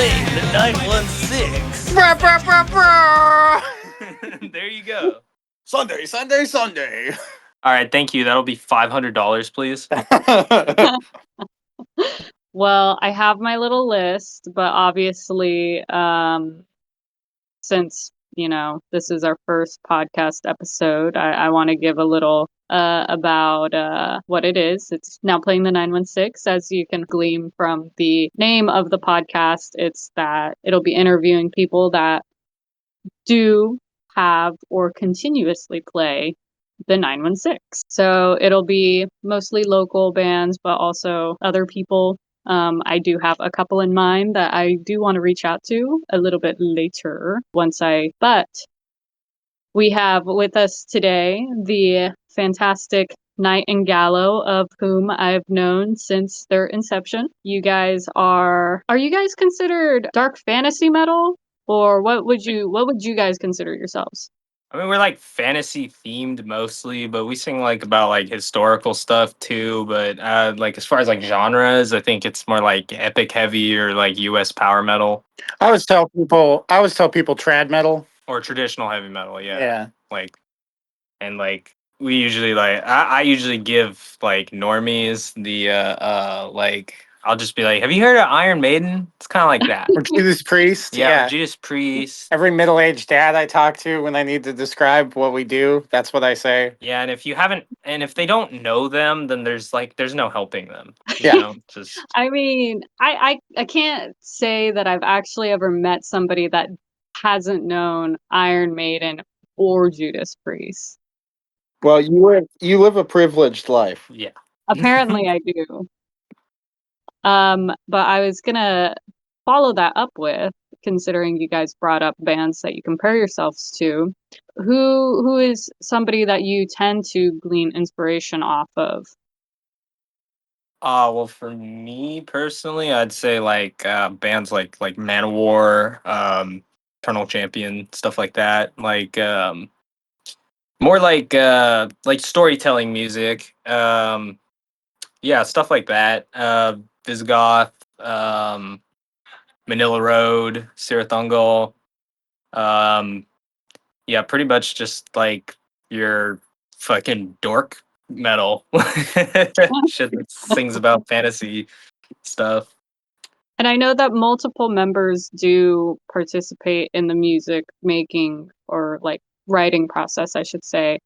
playing the 916. There you go. Sunday, Sunday, Sunday. All right, thank you. That'll be $500, please. Well, I have my little list, but obviously, since, this is our first podcast episode, I want to give a little about what it is. It's Now Playing the 916. As you can glean from the name of the podcast, it's that it'll be interviewing people that do have or continuously play the 916. So it'll be mostly local bands, but also other people. I do have a couple in mind that I do want to reach out to a little bit later but we have with us today the fantastic Knight and Gallow, of whom I've known since their inception. You guys are you guys considered dark fantasy metal? Or what would you guys consider yourselves? I mean, we're like fantasy themed mostly, but we sing like about like historical stuff too. But like as far as like genres, I think it's more like epic heavy or like US power metal I always tell people trad metal. or traditional heavy metal. Yeah. Yeah. Like, and like we usually I usually give like normies the like I'll just be like, have you heard of Iron Maiden? It's kind of like that. Or Judas Priest. Yeah, Judas Priest. Every middle-aged dad I talk to when I need to describe what we do, that's what I say. Yeah, and if they don't know them, then there's no helping them. Yeah. Just I mean, I can't say that I've actually ever met somebody that hasn't known Iron Maiden or Judas Priest. Well, you live a privileged life. yeah. Apparently I do. But I was gonna follow that up with, considering you guys brought up bands that you compare yourselves to, who is somebody that you tend to glean inspiration off of? Well, for me personally, I'd say like bands like Manowar, Eternal Champion, stuff like that. Like more like storytelling music. Yeah, stuff like that. Visigoth, Manila Road, Sirathungal. Yeah, pretty much just like your fucking dork metal. Shit that sings about fantasy stuff. And I know that multiple members do participate in the music making, or like writing process, I should say.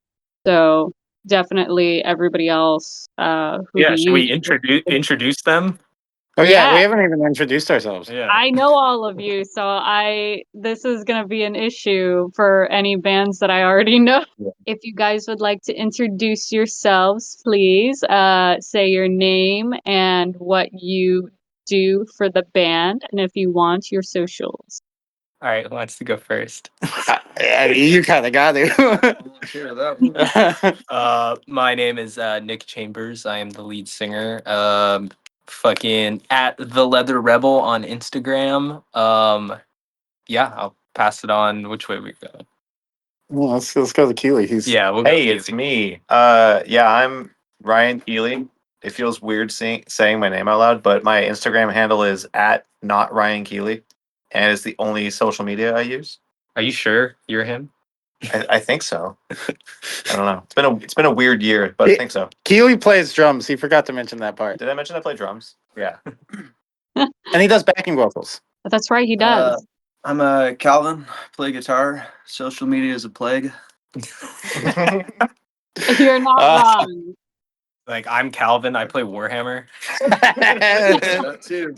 So definitely everybody else who Yeah, we should we usually introduce them? Oh yeah, Yeah. we haven't even introduced ourselves. Yeah. I know all of you, so this is gonna be an issue for any bands that I already know. Yeah. If you guys would like to introduce yourselves, please say your name and what you do for the band, and if you want, your socials. All right, who wants to go first? You kind of got to. Sure, that one. My name is Nick Chambers. I am the lead singer. Fucking at the Leather Rebel on Instagram. Yeah, I'll pass it on. Which way we go? Well, let's go to Keely. Yeah, we'll go Hey, it's Keely. me. Yeah, I'm Ryan Keeley. It feels weird saying my name out loud, but my Instagram handle is at not Ryan Keeley, and it's the only social media I use. Are you sure you're him? I think so. I don't know. It's been a weird year, but I think so. Keely plays drums. He forgot to mention that part. Did I mention I play drums? Yeah. And he does backing vocals. That's right, he does. I'm Calvin, play guitar. Social media is a plague. You're not wrong. Like I'm Calvin. I play Warhammer. That too.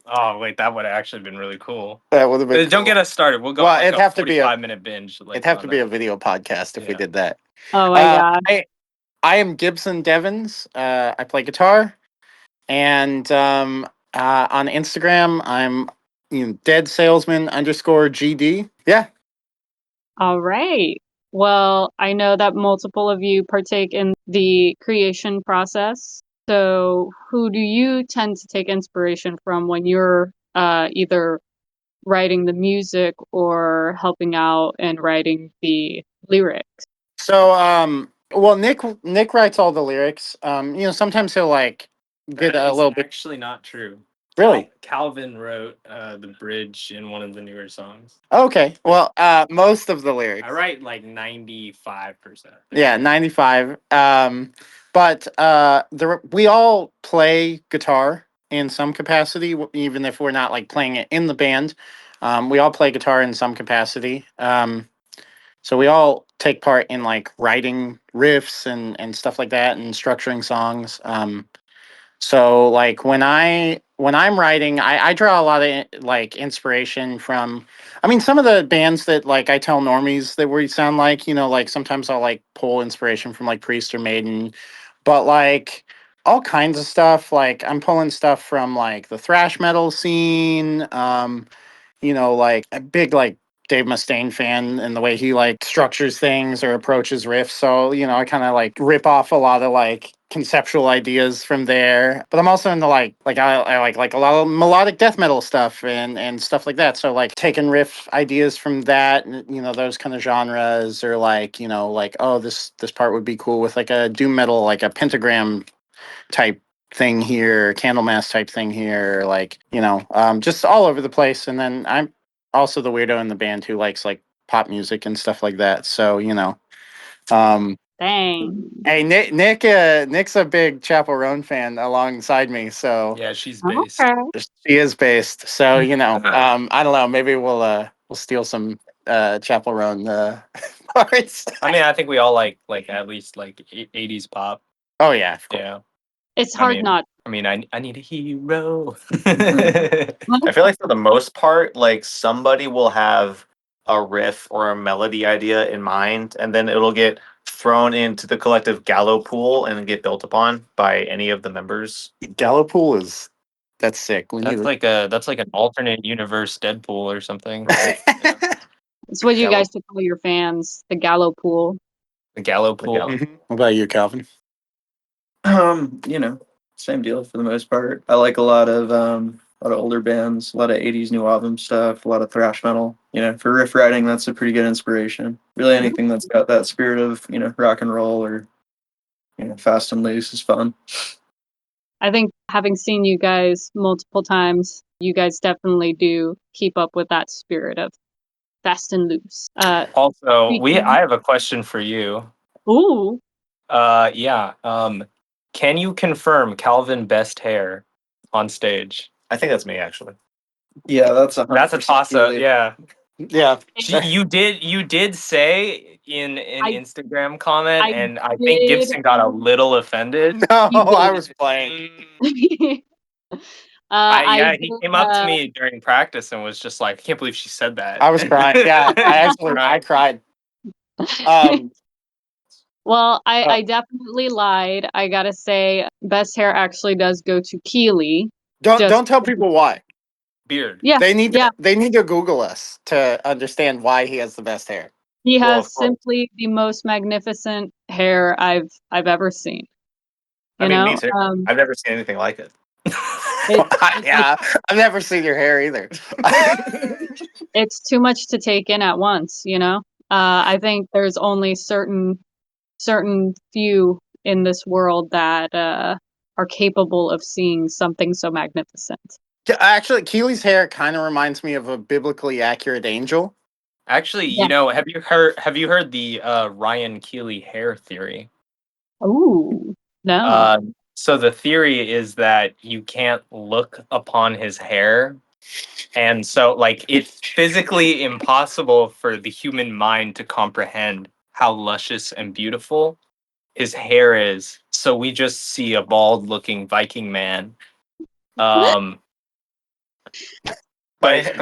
Oh wait, that would have actually been really cool. That would have been. Don't get us started. We'll go. Well, like it'd have to be a 5-minute binge. Like, It'd have to on be that. a video podcast if we Yeah. did that. Oh my god. I am Gibson Devons. I play guitar, and on Instagram I'm dead salesman _GD. Yeah. All right. Well, I know that multiple of you partake in the creation process. So, who do you tend to take inspiration from when you're either writing the music or helping out and writing the lyrics? So well, Nick writes all the lyrics. Sometimes he'll like get That a is little bit. actually not true. Really? Calvin wrote the bridge in one of the newer songs. Okay. Well, most of the lyrics. I write like 95%. Yeah, 95. But we all play guitar in some capacity, even if we're not like playing it in the band. We all play guitar in some capacity. So we all take part in like writing riffs and stuff like that and structuring songs. So like when I'm writing, I draw a lot of like inspiration from. I mean, some of the bands that like I tell normies that we sound like, like sometimes I'll like pull inspiration from like Priest or Maiden, but like all kinds of stuff. Like I'm pulling stuff from like the thrash metal scene. Like a big like Dave Mustaine fan and the way he like structures things or approaches riffs. So, I kind of like rip off a lot of like conceptual ideas from there. But I'm also into I like a lot of melodic death metal stuff and stuff like that. So like taking riff ideas from that, and, those kind of genres, or like oh, this part would be cool with like a doom metal, like a pentagram type thing here, Candlemass type thing here, like, just all over the place. And then I'm also the weirdo in the band who likes like pop music and stuff like that. So, Dang. hey, Nick's a big Chapel Roan fan alongside me. So Yeah, she's based. Okay. she is based. So, I don't know, maybe we'll steal some Chapel Roan parts. I mean, I think we all like at least like 80s pop. Oh yeah, of course. Yeah. It's hard not. I mean, I need a hero. I feel like for the most part, like somebody will have a riff or a melody idea in mind, and then it'll get thrown into the collective Gallow pool and get built upon by any of the members. Gallow Pool that's sick. We need That's like an alternate universe Deadpool or something. It's what you Gallow- guys to call your fans the Gallow Pool. The Gallow The pool. Gallow. What about you, Calvin? Same deal for the most part. I like a lot of older bands, a lot of 80s new album stuff, a lot of thrash metal. For riff writing, that's a pretty good inspiration. Really anything that's got that spirit of, rock and roll or fast and loose is fun. I think having seen you guys multiple times, you guys definitely do keep up with that spirit of fast and loose. Also, Speaking- I have a question for you. Ooh, Yeah. Can you confirm Calvin best hair on stage? I think that's me actually. Yeah, that's a That's a toss up. Yeah. Yeah. You did say in an I- Instagram comment, I and I think did. Gibson got a little offended. No, You did. I was playing. Yeah, he did, came up to me during practice and was just like, "I can't believe she said that." I was crying. Yeah, I cried. Well, I definitely lied. I gotta say, best hair actually does go to Keely. Don't tell people why. Beard. Yeah, They need yeah. they need to Google us to understand why he has the best hair. He Well, has of course. simply the most magnificent hair I've ever seen. I You mean, know, me too. I've never seen anything like it. Yeah, I've never seen your hair either. it's too much to take in at once. I think there's only certain few in this world that are capable of seeing something so magnificent. Actually, Keely's hair kind of reminds me of a biblically accurate angel. Actually, Yeah. have you heard the Ryan Keeley hair theory? Ooh, no. So the theory is that you can't look upon his hair, and so like it's physically impossible for the human mind to comprehend how luscious and beautiful his hair is. So we just see a bald-looking Viking man. But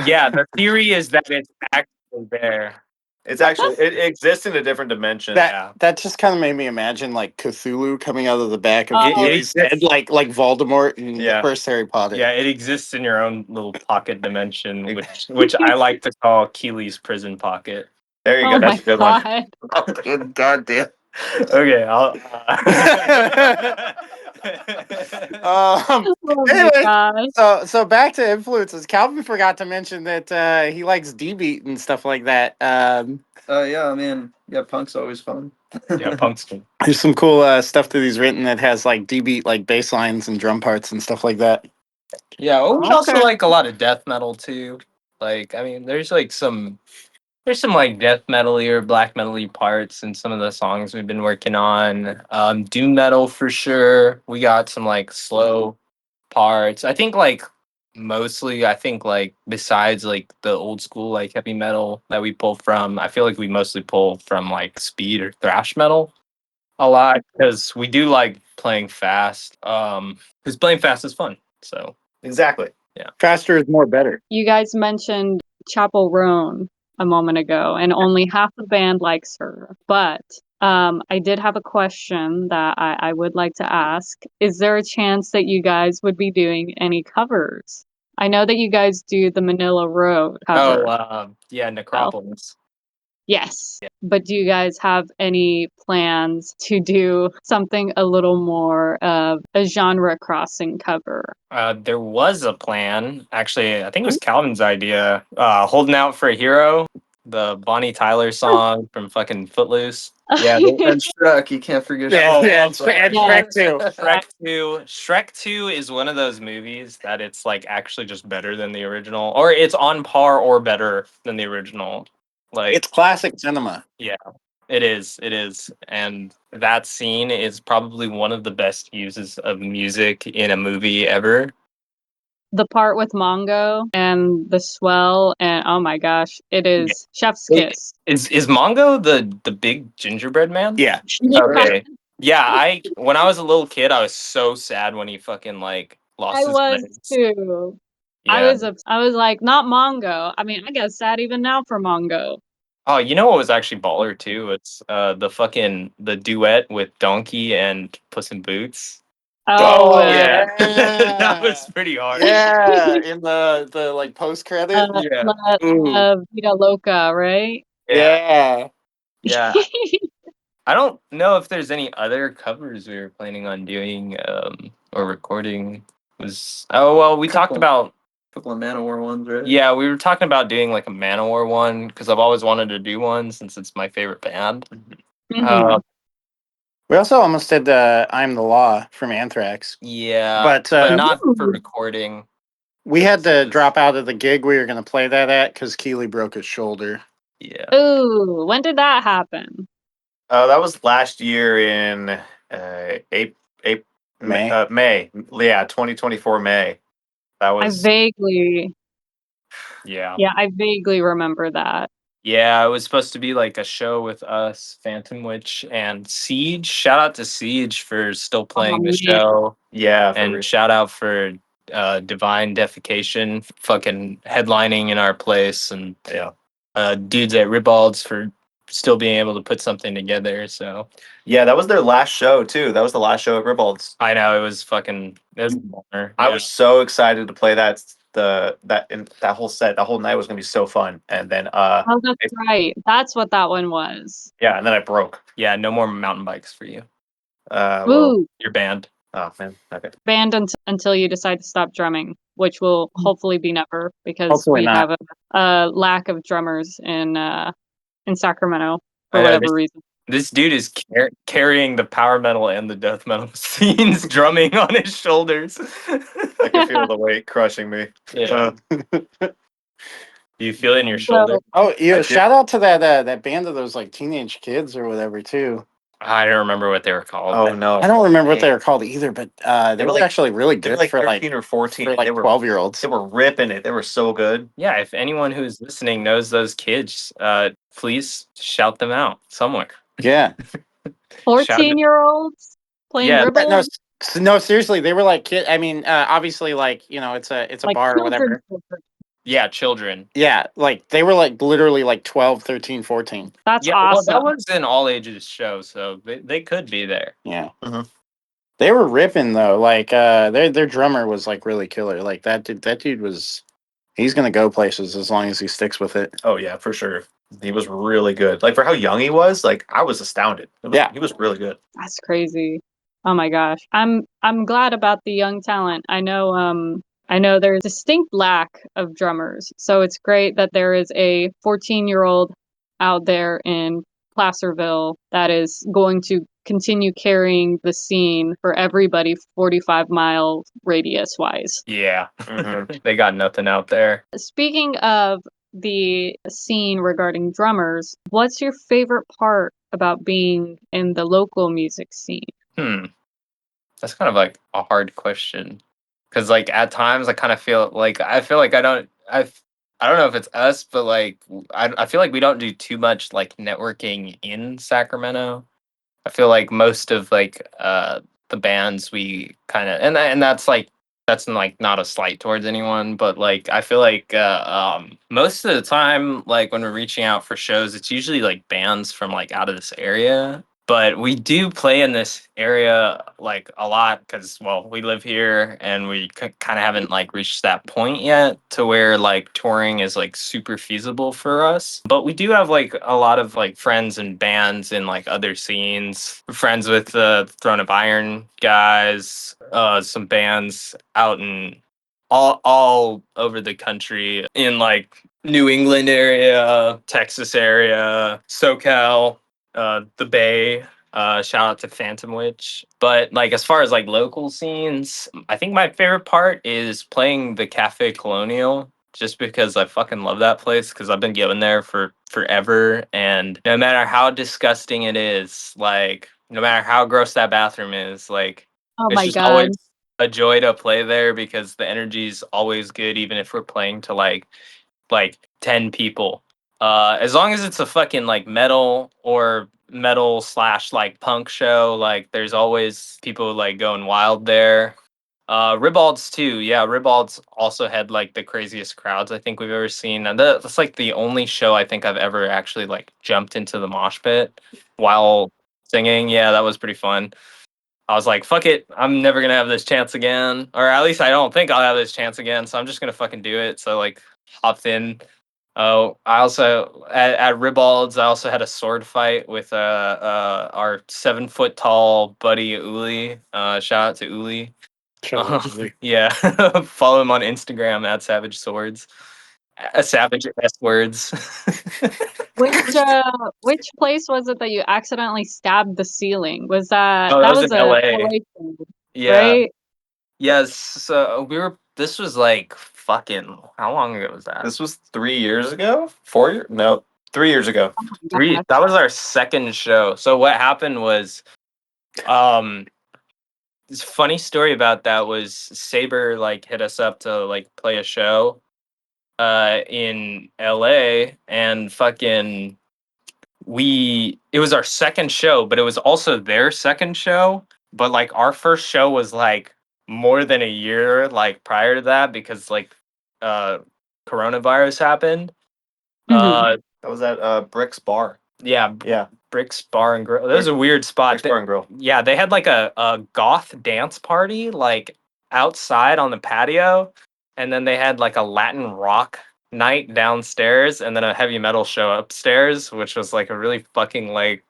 yeah, the theory is that it's actually there. It's actually it exists in a different dimension. That just kind of made me imagine like Cthulhu coming out of the back of Oh. Keely's head, like Voldemort in the Yeah. first Harry Potter. Yeah, it exists in your own little pocket dimension, which I like to call Keely's prison pocket. There you Oh go. my That's a good god. one. God damn. Okay, I'll. Oh my Anyway, gosh. so back to influences. Calvin forgot to mention that he likes D-beat and stuff like that. Yeah, man. Yeah, punk's always fun. Yeah, punk's good. There's some cool stuff that he's written that has like D-beat, like bass lines and drum parts and stuff like that. Yeah, well, we also Okay. like a lot of death metal too. Like, I mean, there's some like death metal-y or black metal-y parts in some of the songs we've been working on. Doom metal for sure. We got some like slow parts. I think like mostly, I think like besides like the old school like heavy metal that we pull from, I feel like we mostly pull from like speed or thrash metal a lot because we do like playing fast. Because playing fast is fun. So Exactly. Faster is more better. You guys mentioned Chapel Roan a moment ago, and only half the band likes her. But I did have a question that I would like to ask. Is there a chance that you guys would be doing any covers? I know that you guys do the Manila Road cover. yeah, Necropolis. Yes. But do you guys have any plans to do something a little more of a genre crossing cover? There was a plan. Actually, I think it was Calvin's idea. Holding Out for a Hero, the Bonnie Tyler song from fucking Footloose. Yeah, and Shrek. You can't forget Yeah, Shrek. yeah, also, and Yes. Shrek too. Shrek 2 is one of those movies that it's like actually just better than the original, or it's on par or better than the original. Like It's classic cinema. yeah, it is. It is. And that scene is probably one of the best uses of music in a movie ever. The part with Mongo and the swell, and oh my gosh, it Yeah. is chef's Wait, kiss. is Mongo the big gingerbread man? Yeah. Yeah, Okay. Yeah, when I was a little kid, I was so sad when he fucking like I lost his was legs. too. Yeah. I was like, not Mongo. I mean, I get sad even now for Mongo. Oh, you know what was actually baller too? It's the duet with Donkey and Puss in Boots. Oh, Oh Yeah. That yeah. was pretty hard. Yeah, in the like post credit. Yeah. Ooh. La Vida Loca, right? Yeah. Yeah. Yeah. I don't know if there's any other covers we were planning on doing or recording. Was oh well, we talked Couple. about Couple of Manowar ones, right? yeah, we were talking about doing like a Manowar one because I've always wanted to do one since it's my favorite band. Mhm. We also almost did I'm the Law from Anthrax, Yeah, but but not for Ooh. recording. we had to Because- drop out of the gig we were going to play that at because Keeley broke his shoulder. Yeah. Ooh, when did that happen? That was last year in April, May. May. Yeah, 2024 May. That I was vaguely, Yeah. yeah, I vaguely remember that. Yeah, it was supposed to be like a show with us, Phantom Witch, and Siege. Shout out to Siege for still Oh playing the man. show. yeah. And shout out for Divine Defecation fucking headlining in our place, and Yeah. dudes at Ribalds for still being able to put something together. So Yeah, that was their last show too. That was the last show at Ribald's. I know it was an honor. I Yeah. was so excited to play that whole set. The whole night was gonna be so fun. And then Oh, that's it- right. That's what that one was. yeah, and then I broke. Yeah, no more mountain bikes for you. Well, Ooh, Your band. oh man, okay. banned until you decide to stop drumming, which will hopefully be never because Hopefully we not. have a lack of drummers in Sacramento for I know whatever reason. this dude is carrying the power metal and the death metal scenes, drumming on his shoulders. I can feel the weight crushing me. Yeah. Do you feel it in your So shoulder? Oh, yeah! I did- Shout out to that band of those like teenage kids or whatever too. I don't remember what they were called. Oh no, I don't remember what they were called either, but they were were like- actually really they were good like for 13 or 14. They were 12-year-olds. they were ripping it. They were so good. Yeah, if anyone who's listening knows those kids, please shout them out somewhere. Yeah. 14-year-olds playing Yeah, Yeah, no, Ribble, no, seriously, they were like kid. I mean, obviously, like it's a like bar or whatever. children. yeah, children. Yeah, like they were like literally like 12, 13, 14. That's Yeah, well, that awesome. was an all ages show, so they could be there. Yeah. Mhm. They were ripping though. Like their drummer was like really killer. Like that dude was he's gonna go places as long as he sticks with it. Oh yeah, for sure. He was really good. Like for how young he was, like I was astounded. Yeah. He was really good. That's crazy. Oh my gosh. I'm glad about the young talent. I know there's distinct lack of drummers. So it's great that there is a 14-year-old out there in Placerville that is going to continue carrying the scene for everybody 45-mile radius wise. Yeah. Mhm. They got nothing out there. Speaking of the scene regarding drummers, what's your favorite part about being in the local music scene? That's kind of like a hard question. Cause like at times I kind of feel like I don't know if it's us, but like I feel like we don't do too much like networking in Sacramento. I feel like most of like the bands we kind of and that's like not a slight towards anyone, but like I feel like most of the time like when we're reaching out for shows, it's usually like bands from like out of this area. But we do play in this area like a lot because well we live here and we kind of haven't like reached that point yet to where like touring is like super feasible for us. But we do have like a lot of like friends and bands in like other scenes. We're friends with the Throne of Iron guys, some bands out in all over the country in like New England area, Texas area, SoCal, the Bay. Shout out to Phantom Witch. But like as far as like local scenes, I think my favorite part is playing the Cafe Colonial just because I fucking love that place because I've been going there for forever and no matter how disgusting it is, like no matter how gross that bathroom is, like Oh it's my just always God. a joy to play there because the energy's always good even if we're playing to like 10 people. As long as it's a fucking like metal or metal slash like punk show, like there's always people like going wild there. Ribald's too. Yeah, Ribald's also had like the craziest crowds I think we've ever seen. And that's like the only show I think I've ever actually like jumped into the mosh pit while singing. Yeah, that was pretty fun. I was like, fuck it, I'm never gonna have this chance again. Or at least I don't think I'll have this chance again, so I'm just gonna fucking do it. So like hopped in. Oh, I also at Ribald's I also had a sword fight with our 7 foot tall buddy Uli. Shout out to Uli. Yeah. Follow him on Instagram at Savage Swords. A Savage S words. Which place was it that you accidentally stabbed the ceiling? Was that Oh, that that was was in a LA. LA thing, Yeah. right? Yes. So this was like fucking, how long ago was that? This was 3 years ago. 4 years? No, 3 years ago. Oh my gosh. That was our second show. So what happened was, um, this funny story about that was Saber like hit us up to like play a show, in LA and fucking it was our second show, but it was also their second show. But like our first show was like more than a year like prior to that because like uh coronavirus happened. Mhm. That was at Brick's Bar. Yeah, Yeah, Brick's Bar and Grill. That was a weird spot. Brick's Bar and Grill. Yeah, they had like a goth dance party like outside on the patio, and then they had like a Latin rock night downstairs, and then a heavy metal show upstairs, which was like a really fucking like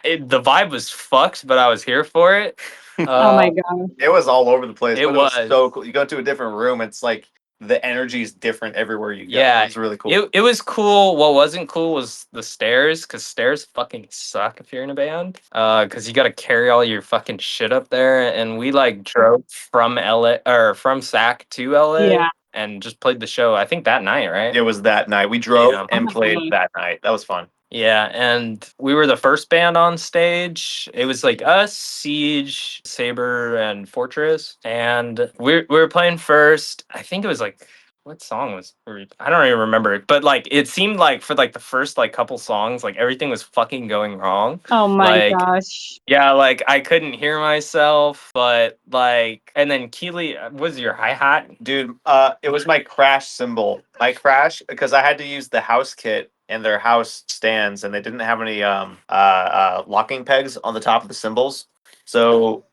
the vibe was fucked, but I was here for it. Oh my Uh, God. It was all over the place, it but it was so was. cool. You go to a different room, it's like the energy is different everywhere you go. Yeah, It's really cool. it was cool. What wasn't cool was the stairs, because stairs fucking suck if you're in a band. Because you got to carry all your fucking shit up there, and we like drove from LA or from Sac to LA Yeah. and just played the show. I think that night, right? It was that night. We drove Yeah. Oh and my played God. that night. That was fun. Yeah, and we were the first band on stage. It was like us, Siege, Saber, and Fortress, and we were playing first. I think it was like what song was I don't even remember it, but like it seemed like for like the first like couple songs, like everything was fucking going wrong. Oh my Like gosh. yeah, like I couldn't hear myself, but like and then Keely was your hi-hat. Dude, it was my crash cymbal. My crash because I had to use the house kit and their house stands, and they didn't have any locking pegs on the top of the cymbals. So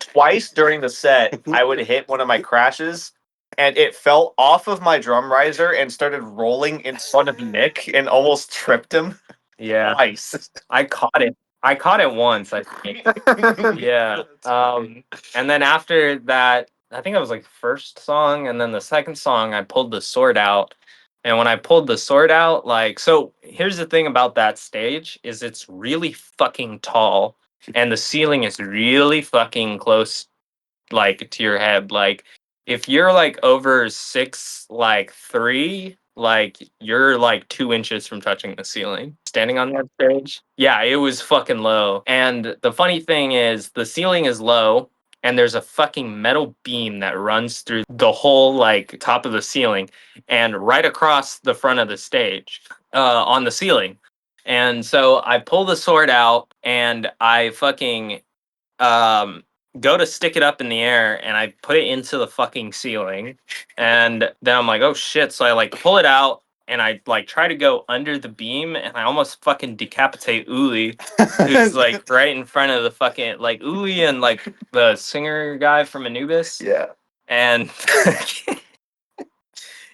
twice during the set, I would hit one of my crashes, and it fell off of my drum riser and started rolling in front of Nick and almost tripped him Yeah, twice. I caught it. I caught it once, I think. Yeah. And then after that, I think it was like the first song, and then the second song, I pulled the sword out. And when I pulled the sword out, like, so here's the thing about that stage is it's really fucking tall. and the ceiling is really fucking close, like to your head. Like if you're like over 6'3", like you're like 2 inches from touching the ceiling. Standing on that stage, yeah, it was fucking low. And the funny thing is, the ceiling is low, and there's a fucking metal beam that runs through the whole like top of the ceiling, and right across the front of the stage, on the ceiling. And so I pull the sword out, and I fucking um go to stick it up in the air, and I put it into the fucking ceiling, and then I'm like, oh shit, so I like pull it out, and I like try to go under the beam, and I almost fucking decapitate Uli, who's like right in front of the fucking like Uli and like the singer guy from Anubis. Yeah. And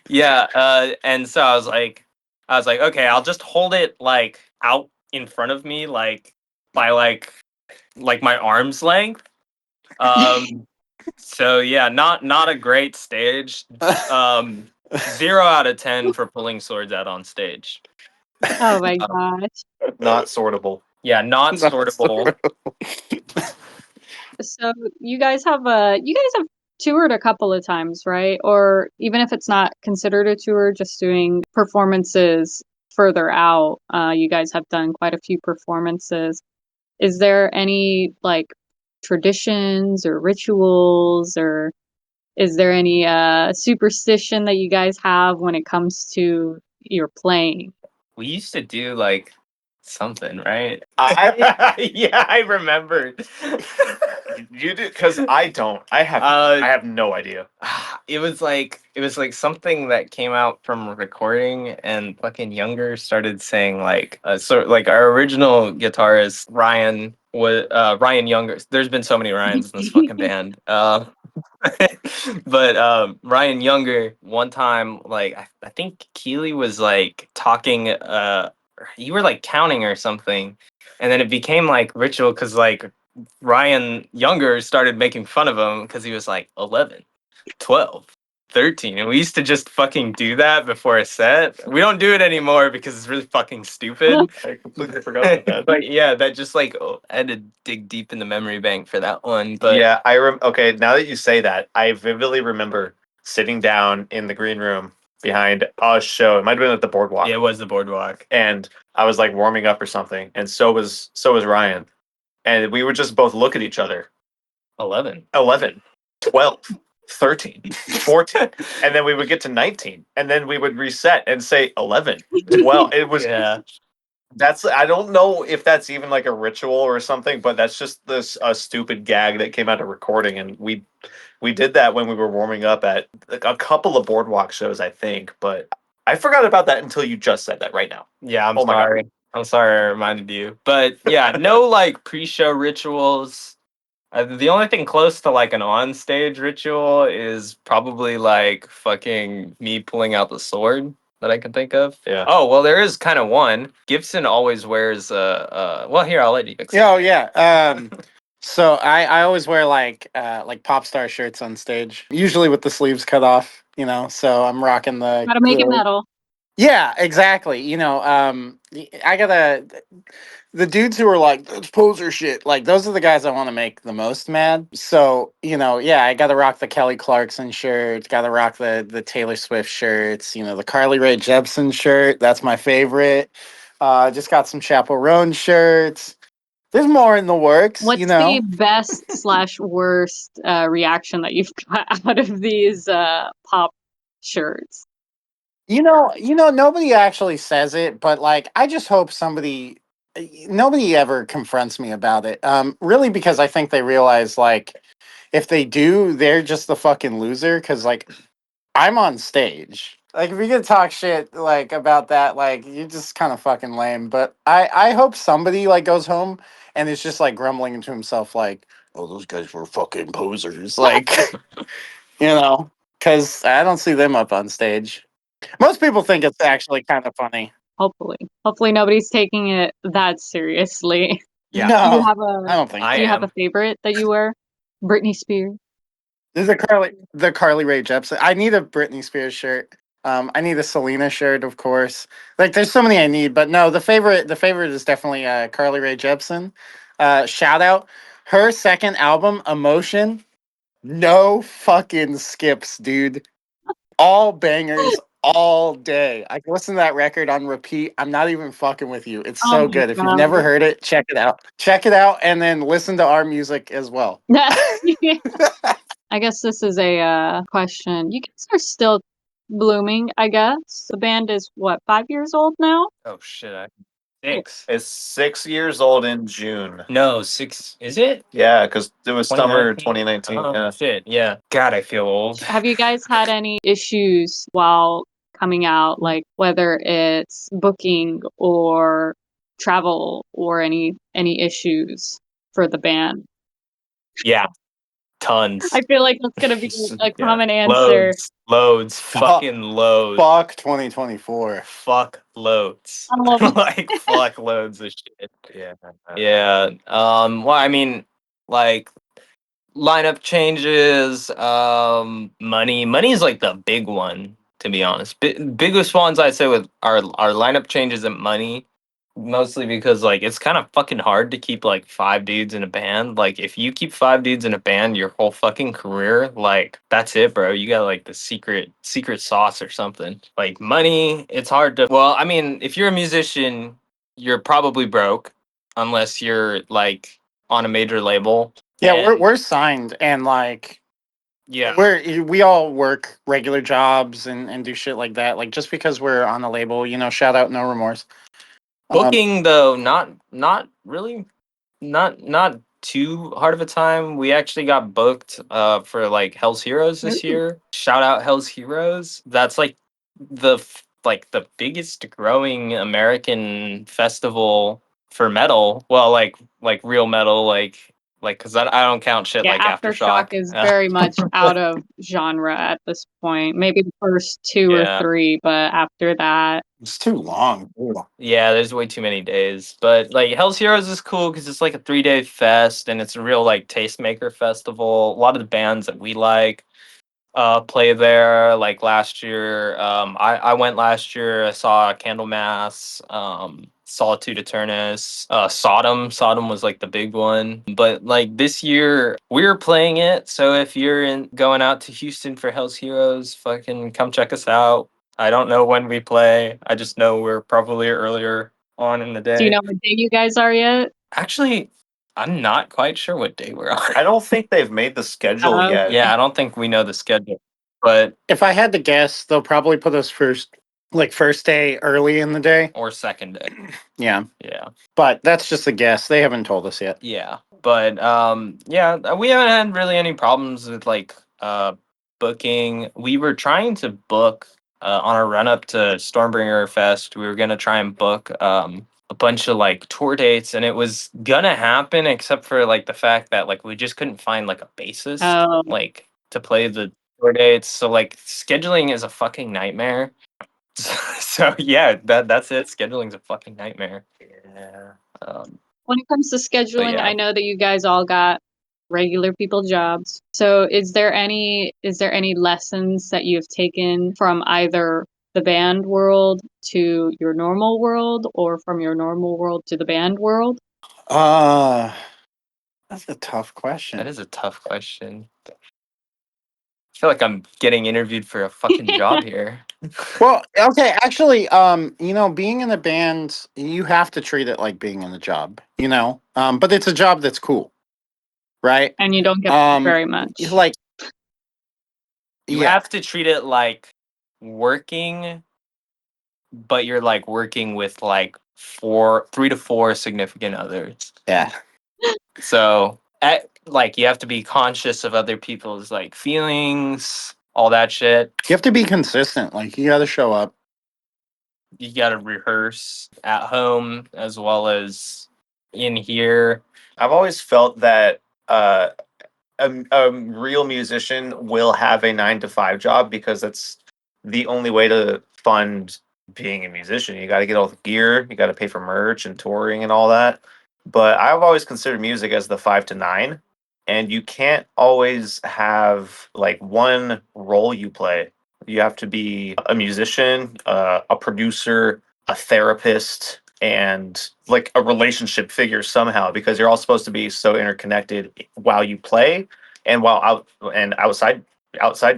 yeah, and so I was like, okay, I'll just hold it like out in front of me, like by like my arm's length. So yeah, not a great stage. 0 out of 10 for pulling swords out on stage. Oh my Um, gosh. Not sortable. yeah, not Not sortable. So you guys have toured a couple of times, right? Or even if it's not considered a tour, just doing performances further out. You guys have done quite a few performances. Is there any like traditions or rituals, or is there any superstition that you guys have when it comes to your playing? We used to do like something, right? I Yeah, I remembered. you do because I don't. I have no idea. It was like something that came out from recording, and fucking Younger started saying like like our original guitarist Ryan was Ryan Younger. There's been so many Ryans in this fucking band. But Ryan Younger one time, like I think Keely was like talking, you were like counting or something, and then it became like ritual because like Ryan Younger started making fun of him because he was like 11, 12, 13, and we used to just fucking do that before a set. We don't do it anymore because it's really fucking stupid. I completely forgot about that. But yeah, that just like, I had to dig deep in the memory bank for that one. But Yeah, okay, now that you say that, I vividly remember sitting down in the green room behind a show. It might have been at the boardwalk. yeah, it was the boardwalk. And I was like warming up or something, and so was Ryan. And we would just both look at each other. 11. 11, 12, 13, 14, and then we would get to 19, and then we would reset and say 11, 12. It was Yeah. That's I don't know if that's even like a ritual or something, but that's just this a stupid gag that came out of recording, and we did that when we were warming up at like, a couple of boardwalk shows, I think. But I forgot about that until you just said that right now. Yeah, I'm Oh my God. sorry. I'm sorry I reminded you. But yeah, no like pre-show rituals. The only thing close to like an on-stage ritual is probably like fucking me pulling out the sword that I can think of. Yeah. Oh, well, there is kind of one. Gibson always wears well, here, I'll let you explain. Oh yeah. So I always wear like pop star shirts on stage, usually with the sleeves cut off. So I'm rocking Gotta make it metal. Yeah, exactly. I gotta the dudes who are like that's poser shit. Like those are the guys I want to make the most mad. So yeah, I gotta rock the Kelly Clarkson shirts. Gotta rock the Taylor Swift shirts. The Carly Rae Jepsen shirt. That's my favorite. Just got some Chappell Roan shirts. There's more in the works. What's the best slash worst reaction that you've got out of these pop shirts? Nobody actually says it, but like, I just hope nobody ever confronts me about it. Really, because I think they realize, like, if they do, they're just the fucking loser. Because, like, I'm on stage. Like, if you're gonna talk shit like about that, like, you're just kind of fucking lame. But I hope somebody like goes home and is just like grumbling to himself, like, oh, those guys were fucking posers, like, because I don't see them up on stage. Most people think it's actually kind of funny. Hopefully nobody's taking it that seriously. Yeah. Do you No, have I don't think I do you so. have a am. favorite that you wear? Britney Spears. There's the Carly Rae Jepsen. I need a Britney Spears shirt. I need a Selena shirt, of course. Like, there's so many I need, but no, the favorite is definitely Carly Rae Jepsen. shout out her second album, Emotion. No fucking skips, dude. All bangers all day. I can listen to that record on repeat. I'm not even fucking with you. It's Oh so my good. If you've god. never heard it, check it out. Check it out and then listen to our music as well. I guess this is a question. You guys are still blooming, I guess. The band is what, 5 years old now? Oh shit, 6. It's 6 years old in June. No, 6. Is it? Yeah, because it was summer 2019? 2019. Oh Yeah. shit, yeah. God, I feel old. Have you guys had any issues while coming out, like whether it's booking or travel or any issues for the band? Yeah, tons. I feel like that's gonna be a Yeah. common answer. Loads, Fuck. fucking loads. Fuck 2024. Fuck loads. Um, Like fuck loads of shit. Yeah. Yeah. Well, I mean, like lineup changes, money is like the big one, to be honest. Biggest ones I'd say with our lineup changes and money, mostly because like it's kind of fucking hard to keep like 5 dudes in a band. Like if you keep 5 dudes in a band your whole fucking career, like that's it, bro. You got like the secret sauce or something. Like money, it's hard to, well, I mean, if you're a musician, you're probably broke unless you're like on a major label. Yeah, And we're signed and like yeah. we all work regular jobs and do shit like that. Like just because we're on the label, shout out No Remorse. Booking though, not really, not too hard of a time. We actually got booked for like Hell's Heroes this year. Shout out Hell's Heroes. That's like like the biggest growing American festival for metal. Well, like real metal, like because I don't count shit yeah, like Aftershock Aftershock. is very much out of genre at this point. Maybe the first two or Yeah. three, but after that, It's too long. Yeah, there's way too many days. But like Hell's Heroes is cool because it's like a 3 day fest and it's a real like tastemaker festival. A lot of the bands that we like play there. Like last year, I went last year. I saw Candlemass, Solitude Eternus, Sodom. Sodom was like the big one. But like this year, we're playing it. So if you're going out to Houston for Hell's Heroes, fucking come check us out. I don't know when we play. I just know we're probably earlier on in the do you day. know what day you guys are yet? Actually, I'm not quite sure what day we're on. I don't think they've made the schedule yet. Yeah, I don't think we know the schedule. But If I had to guess, they'll probably put us first day early in the day. or second day. Yeah, Yeah. but that's just a guess. They haven't told us yet. Yeah. But yeah, we haven't had really any problems with like booking. We were trying to book on our run up to Stormbringer Fest. We were gonna try and book a bunch of like tour dates and it was gonna happen except for like the fact that like we just couldn't find like a bassist Oh, like to play the tour dates. So like scheduling is a fucking nightmare. So yeah, that's it. Scheduling's a fucking nightmare. Yeah. when it comes to scheduling, yeah. I know that you guys all got regular people jobs. So is there any lessons that you've taken from either the band world to your normal world or from your normal world to the band world? Uh that's a tough That question. is a tough question. I feel like I'm getting interviewed for a fucking job here. Well, okay, actually, being in a band, you have to treat it like being in a job, but it's a job that's cool, right? And you don't get very much. Like, You yeah, have to treat it like working, but you're like working with like 3 to 4 significant others. yeah. So like you have to be conscious of other people's like feelings, all that shit. You have to be consistent. Like, you got to show up. You got to rehearse at home as well as in here. I've always felt that a real musician will have a 9 to 5 job because that's the only way to fund being a musician. You got to get all the gear, you got to pay for merch and touring and all that. But I've always considered music as the 5 to 9, and you can't always have like one role you play. You have to be a musician, a producer, a therapist, and like a relationship figure somehow, because you're all supposed to be so interconnected while you play and while out and outside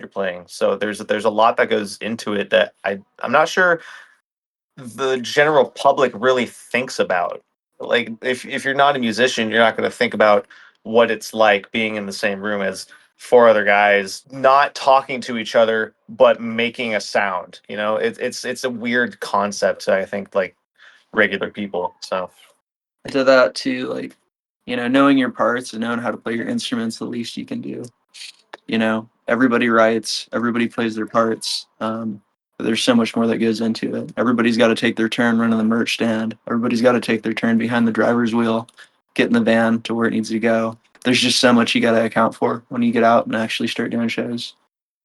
you're playing. So there's a lot that goes into it that I'm not sure the general public really thinks about. Like if you're not a musician, you're not going to think about what it's like being in the same room as four other guys not talking to each other but making a sound. You know, it's a weird concept to, I think, like regular people. So To that too, like, knowing your parts and knowing how to play your instruments, the least you can do. Everybody writes, everybody plays their parts. But there's so much more that goes into it. Everybody's got to take their turn running the merch stand. Everybody's got to take their turn behind the driver's wheel, getting the van to where it needs to go. There's just so much you got to account for when you get out and actually start doing shows.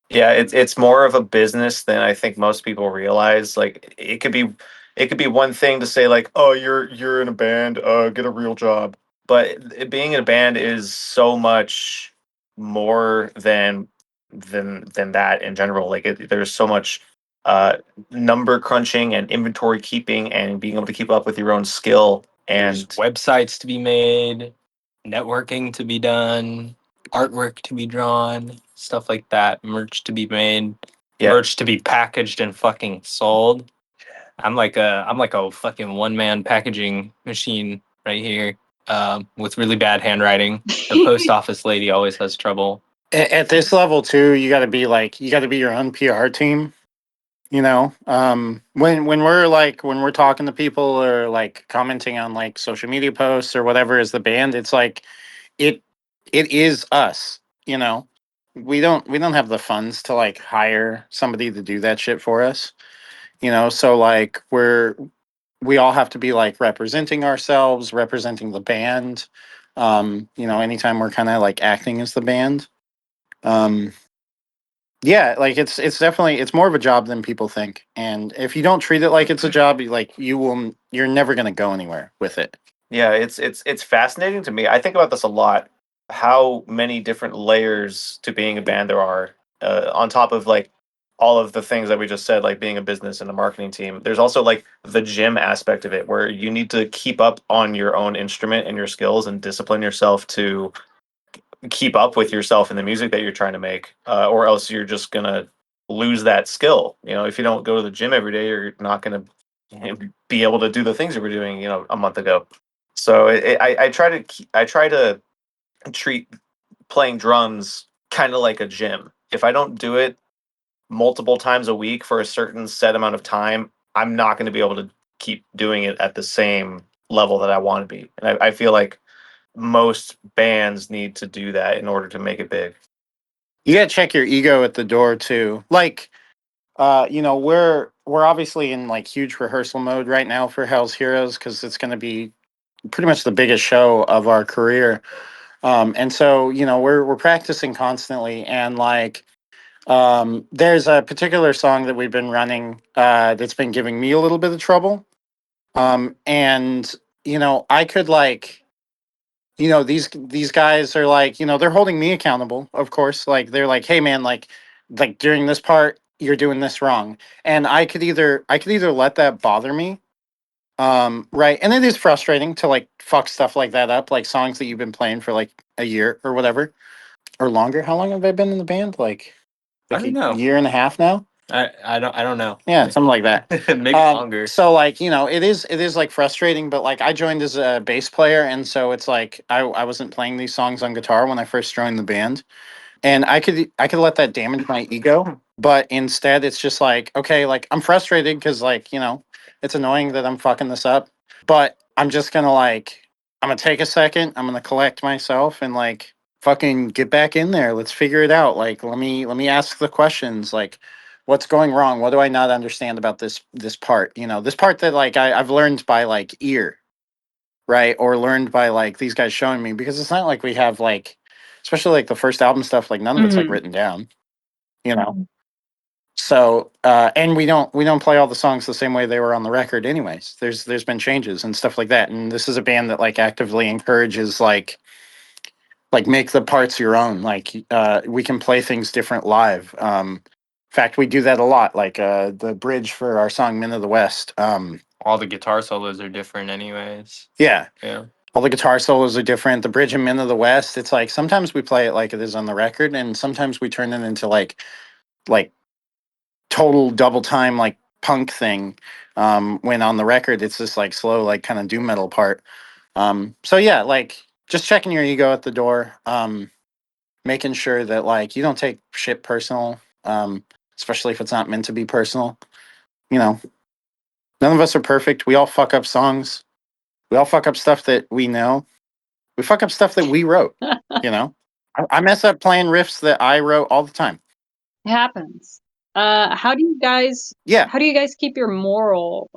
yeah, it's more of a business than I think most people realize. Like it could be one thing to say like, oh, you're in a band, get a real job. But being in a band is so much more than that in general. Like there's so much uh number crunching and inventory keeping and being able to keep up with your own skill. There's And websites to be made, networking to be done, artwork to be drawn, stuff like that, merch to be made, yeah, merch to be packaged and fucking sold. I'm like a fucking one man packaging machine right here, with really bad handwriting. The post office lady always has trouble. At this level too, you got to be your own PR team. When we're talking to people or like commenting on like social media posts or whatever as the band, it's like it it is us. You know, we don't have the funds to like hire somebody to do that shit for us. So like we all have to be like representing ourselves, representing the band. Anytime we're kind of like acting as the band. Um, yeah, like it's definitely it's more of a job than people think. And if you don't treat it like it's a job, you're never gonna go anywhere with it. yeah, it's fascinating to me. I think about this a lot. How many different layers to being a band there are, on top of like all of the things that we just said, like being a business and a marketing team. There's also like the gym aspect of it, where you need to keep up on your own instrument and your skills and discipline yourself to keep up with yourself in the music that you're trying to make, or else you're just gonna lose that skill. You know, if you don't go to the gym every day, you're not gonna be able to do the things you were doing, a month ago. So I try to treat playing drums kind of like a gym. If I don't do it multiple times a week for a certain set amount of time, I'm not going to be able to keep doing it at the same level that I want to be. And I feel like most bands need to do that in order to make it big. You gotta check your ego at the door too. Like, we're obviously in like huge rehearsal mode right now for Hell's Heroes because it's gonna be pretty much the biggest show of our career. And so we're practicing constantly, and like there's a particular song that we've been running that's been giving me a little bit of trouble. And I could like these guys are like they're holding me accountable, of course. Like they're like, hey man, like during this part you're doing this wrong, and I could either let that bother me. Right, and it is frustrating to like fuck stuff like that up, like songs that you've been playing for like a year or whatever or longer. How long have I been in the band? I Like don't a know. year and a half now. I don't know. Yeah, something like that. Maybe longer. So like it is like frustrating, but like I joined as a bass player, and so it's like I wasn't playing these songs on guitar when I first joined the band, and I could let that damage my ego, but instead it's just like okay, like I'm frustrated because like it's annoying that I'm fucking this up, but I'm just gonna like I'm gonna take a second, I'm gonna collect myself and like fucking get back in there. Let's figure it out. Like let me ask the questions like what's going wrong? What do I not understand about this part? This part that like I've learned by like ear, right? Or learned by like these guys showing me because it's not like we have like especially like the first album stuff, like none of it's like Mhm. written down, you know. So and we don't play all the songs the same way they were on the record anyways. There's been changes and stuff like that. And this is a band that like actively encourages like make the parts your own. Like we can play things different live. In fact, we do that a lot. Like the bridge for our song "Men of the West." all the guitar solos are different, anyways. Yeah. Yeah. All the guitar solos are different. The Bridge and Min of the West, it's like sometimes we play it like it is on the record, and sometimes we turn it into like total double time like punk thing. When on the record it's just like slow, like kind of doom metal part. So yeah, like just checking your ego at the door. Making sure that like you don't take shit personal. Especially if it's not meant to be personal. You know, none of us are perfect. We all fuck up songs. We all fuck up stuff that we know. We fuck up stuff that we wrote. You know, I mess up playing riffs that I wrote all the time. It happens. How do you guys Yeah, keep your morale,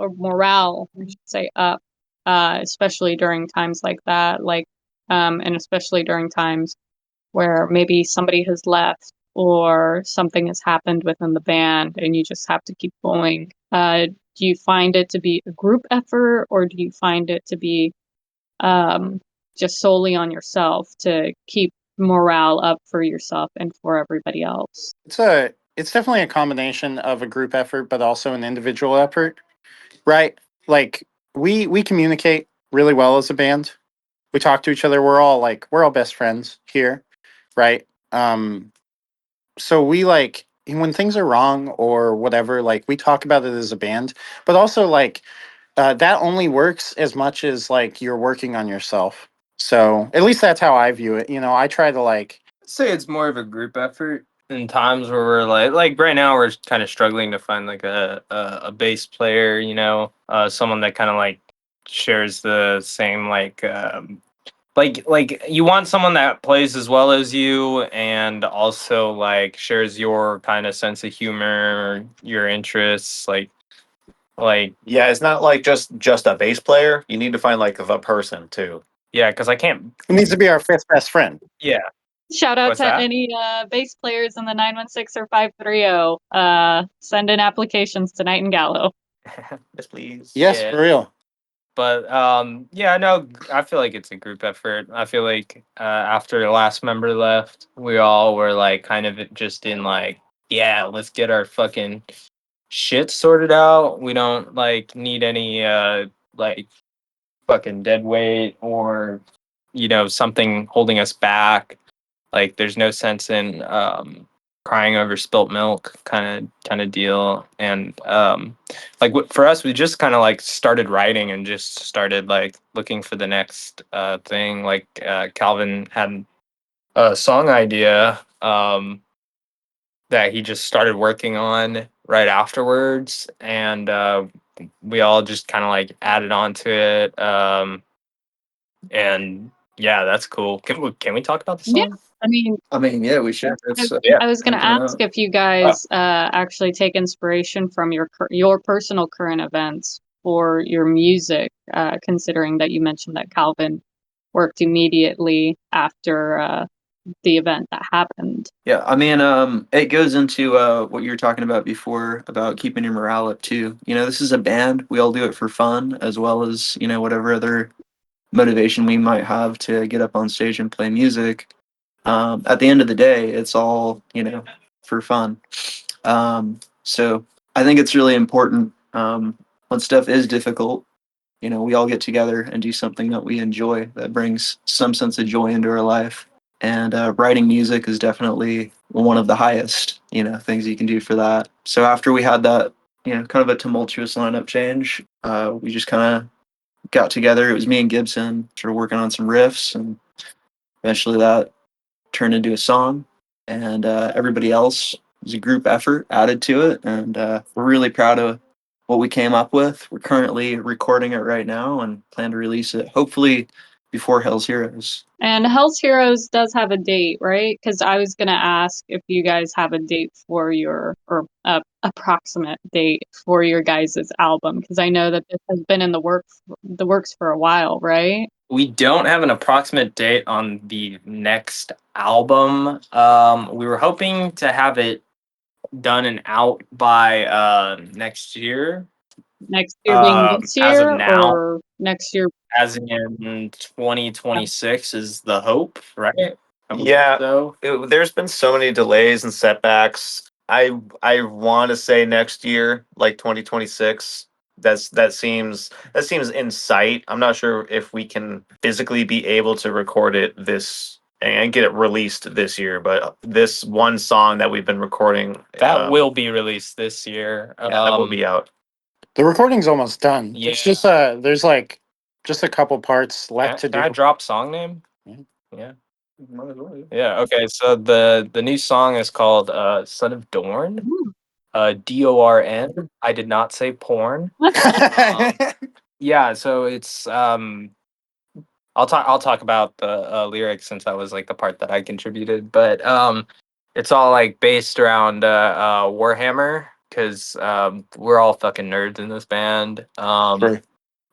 I should say, up, especially during times like that, like, and especially during times where maybe somebody has left or something has happened within the band and you just have to keep going. Do you find it to be a group effort, or do you find it to be um, just solely on yourself to keep morale up for yourself and for everybody else? it's definitely a combination of a group effort, but also an individual effort, right? Like we communicate really well as a band. We talk to each other. We're all best friends here, right? So we like when things are wrong or whatever, like we talk about it as a band, but also like that only works as much as like you're working on yourself. So at least that's how I view it. You know, I try to like I'd say it's more of a group effort in times where we're like right now we're kind of struggling to find like a bass player, someone that kind of like shares the same like you want someone that plays as well as you and also like shares your kind of sense of humor, your interests, like Yeah, it's not like just a bass player. You need to find like the person too. yeah, because I can't. it needs to be our fifth best friend. Yeah, Shout out what's to that? any bass players in the 916 or 530. Send in applications to Knight and Gallow. Yes, please. Yes, Yeah. for real. But yeah, no, I feel like it's a group effort. I feel like after the last member left, we all were like kind of just in like, yeah, let's get our fucking shit sorted out. We don't like need any like fucking dead weight or something holding us back. Like there's no sense in crying over spilt milk kind of deal. And like for us, we just kind of like started writing and just started like looking for the next thing. Like Calvin had a song idea that he just started working on right afterwards, and we all just kind of like added on to it. And yeah, that's cool. Can we talk about the Yeah, song? I mean, yeah, we should. It's Yeah. I was going to checking it ask out. if you guys actually take inspiration from your personal current events for your music, considering that you mentioned that Calvin worked immediately after the event that happened. Yeah, I mean, it goes into what you were talking about before about keeping your morale up too. You know, this is a band. We all do it for fun as well as, whatever other motivation we might have to get up on stage and play music. At the end of the day, it's all, for fun. So I think it's really important when stuff is difficult, we all get together and do something that we enjoy that brings some sense of joy into our life. And writing music is definitely one of the highest, things you can do for that. So after we had that, kind of a tumultuous lineup change, we just kind of got together. It was me and Gibson, started working on some riffs, and eventually that turned into a song. And everybody else was a group effort added to it, and we're really proud of what we came up with. We're currently recording it right now and plan to release it hopefully before Hell's Heroes. And Hell's Heroes does have a date, right? Because I was going to ask if you guys have a date for or approximate date for your guys' album, because I know that this has been in the works for a while, right? We don't have an approximate date on the next album. We were hoping to have it done and out by next year. Next year being this As of year, now, or next year? as in 2026 is the hope, right? I would Yeah, hope so. there's been so many delays and setbacks. I want to say next year, like 2026. that seems in sight. I'm not sure if we can physically be able to record it this and get it released this year, but this one song that we've been recording That will be released this year. that will be out. The recording's almost done. Yeah. It's just there's like just a couple parts left to Can I do. drop song name? Yeah. Yeah. Might as well, yeah. Yeah. Okay. So the new song is called "Son of Dorn." Ooh. DORN. I did not say porn. Yeah. So it's I'll talk about the lyrics since that was like the part that I contributed, but it's all like based around Warhammer because we're all fucking nerds in this band. True.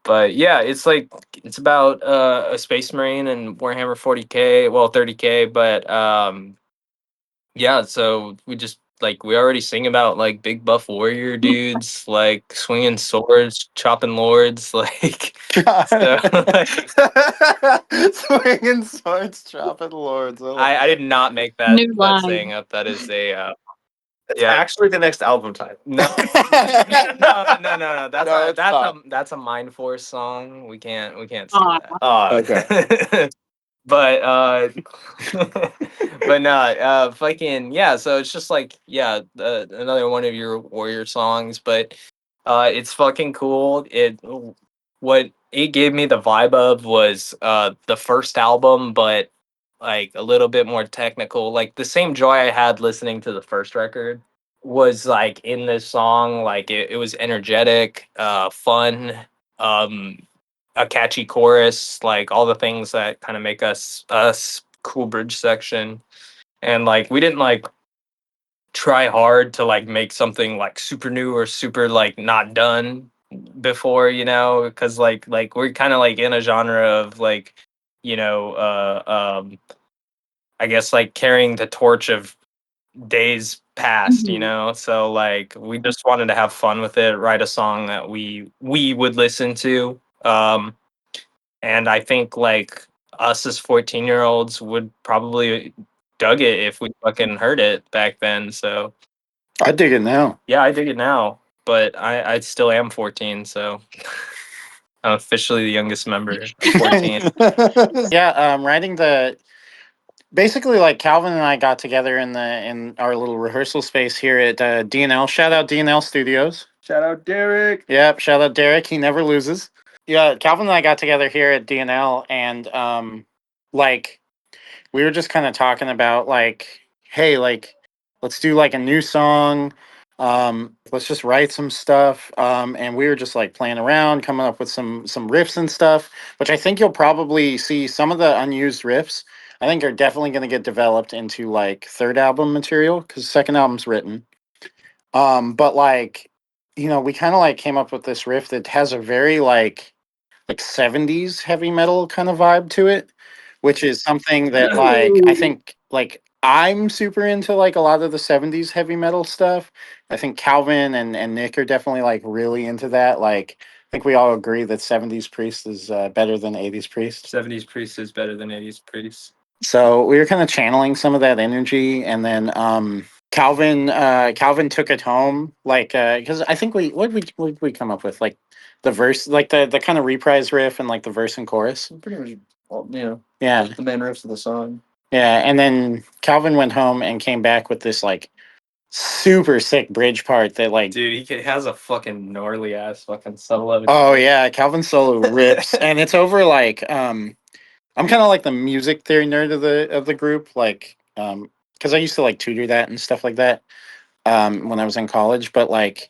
But yeah, it's about a space marine and Warhammer 40K, well 30K, but yeah, so we already sing about like big buff warrior dudes like swinging swords, chopping lords, like so like, Swinging swords, chopping lords. I did not make New that line. saying up. That is a It's yeah. actually the next album title. No, no. No, it's not. That's a Mind Force song. We can't say Aw. that. But but no, fucking yeah. So it's just like yeah, another one of your warrior songs, but it's fucking cool. What it gave me the vibe of was the first album, but like a little bit more technical. Like the same joy I had listening to the first record was like in this song. Like it was energetic, fun, um, a catchy chorus, like all the things that kind of make us cool bridge section. And like we didn't like try hard to like make something like super new or super like not done before, because like we're kind of like in a genre of like, you know, I guess like carrying the torch of days past, Mhm. so like we just wanted to have fun with it, write a song that we would listen to. And I think like us as 14-year-olds would probably dug it if we fucking heard it back then. So I dig it now. yeah, I dig it now, but I still am 14, so I'm officially the youngest member. I'm 14. Yeah, writing the basically like Calvin and I got together in our little rehearsal space here at DNL. Shout out DNL Studios. Shout out Derek. Yep, shout out Derek. He never loses. Yeah, Calvin and I got together here at DNL, and like we were just kind of talking about like, hey, like let's do like a new song. Let's just write some stuff. And we were just like playing around, coming up with some riffs and stuff, which I think you'll probably see some of the unused riffs. I think are definitely going to get developed into like third album material because second album's written. But like, we kind of like came up with this riff that has a very like 70s heavy metal kind of vibe to it, which is something that like I Ooh. think like I'm super into like a lot of the 70s heavy metal stuff. I think Calvin and Nick are definitely like really into that. Like I think we all agree that 70s Priest is better than 80s Priest. 70s Priest is better than 80s Priest. So we were kind of channeling some of that energy, and then Calvin took it home like because I think what did we come up with like the verse like the kind of reprise riff and like the verse and chorus. Pretty much, Yeah, the main riffs of the song. yeah, and then Calvin went home and came back with this like super sick bridge part that like Dude, has a fucking gnarly ass fucking solo. oh yeah, Calvin solo rips and it's over like I'm kind of like the music theory nerd of the group like because I used to like tutor that and stuff like that when I was in college, but like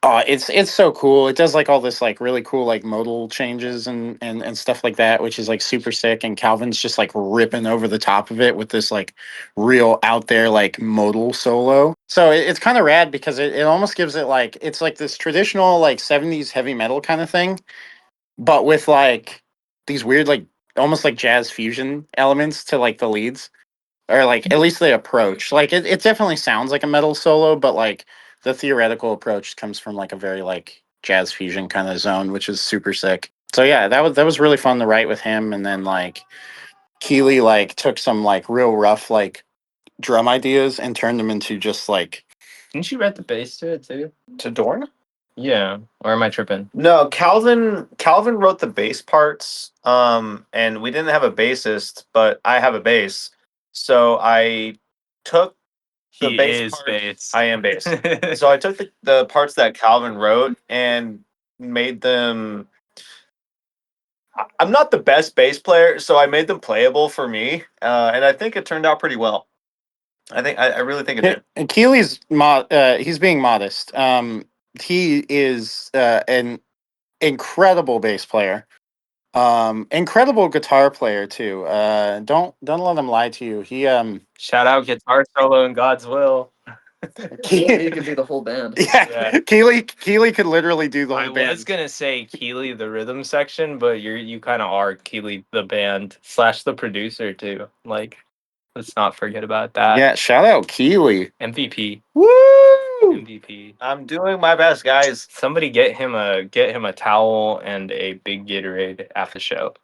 oh, it's so cool. It does like all this like really cool like modal changes and stuff like that, which is like super sick. And Calvin's just like ripping over the top of it with this like real out there like modal solo. So it's kind of rad because it almost gives it like it's like this traditional like 70s heavy metal kind of thing, but with like these weird like almost like jazz fusion elements to like the leads or like at least the approach like it definitely sounds like a metal solo but like the theoretical approach comes from like a very like jazz fusion kind of zone which is super sick. So yeah, that was really fun to write with him. And then like Keeley like took some like real rough like drum ideas and turned them into just like Didn't you write the bass to it too? To Dorn? Yeah. Or am I tripping? No, Calvin wrote the bass parts. And we didn't have a bassist, but I have a bass. So I took the He bass is parts. bass. I am bass. So I took the parts that Calvin wrote and made them. I'm not the best bass player, so I made them playable for me, and I think it turned out pretty well. I really think it did. And Keely's he's being modest. He is an incredible bass player. Incredible guitar player too. Don't let him lie to you. He Shout out guitar solo in God's will. He could be the whole band. yeah. Keely could literally do the I whole band. was gonna say Keely the rhythm section, but you kind of are Keely the band / the producer too. Like, let's not forget about that. Yeah, shout out Keely. MVP. Woo! MVP. I'm doing my best, guys. Somebody get him a towel and a big Gatorade after the show.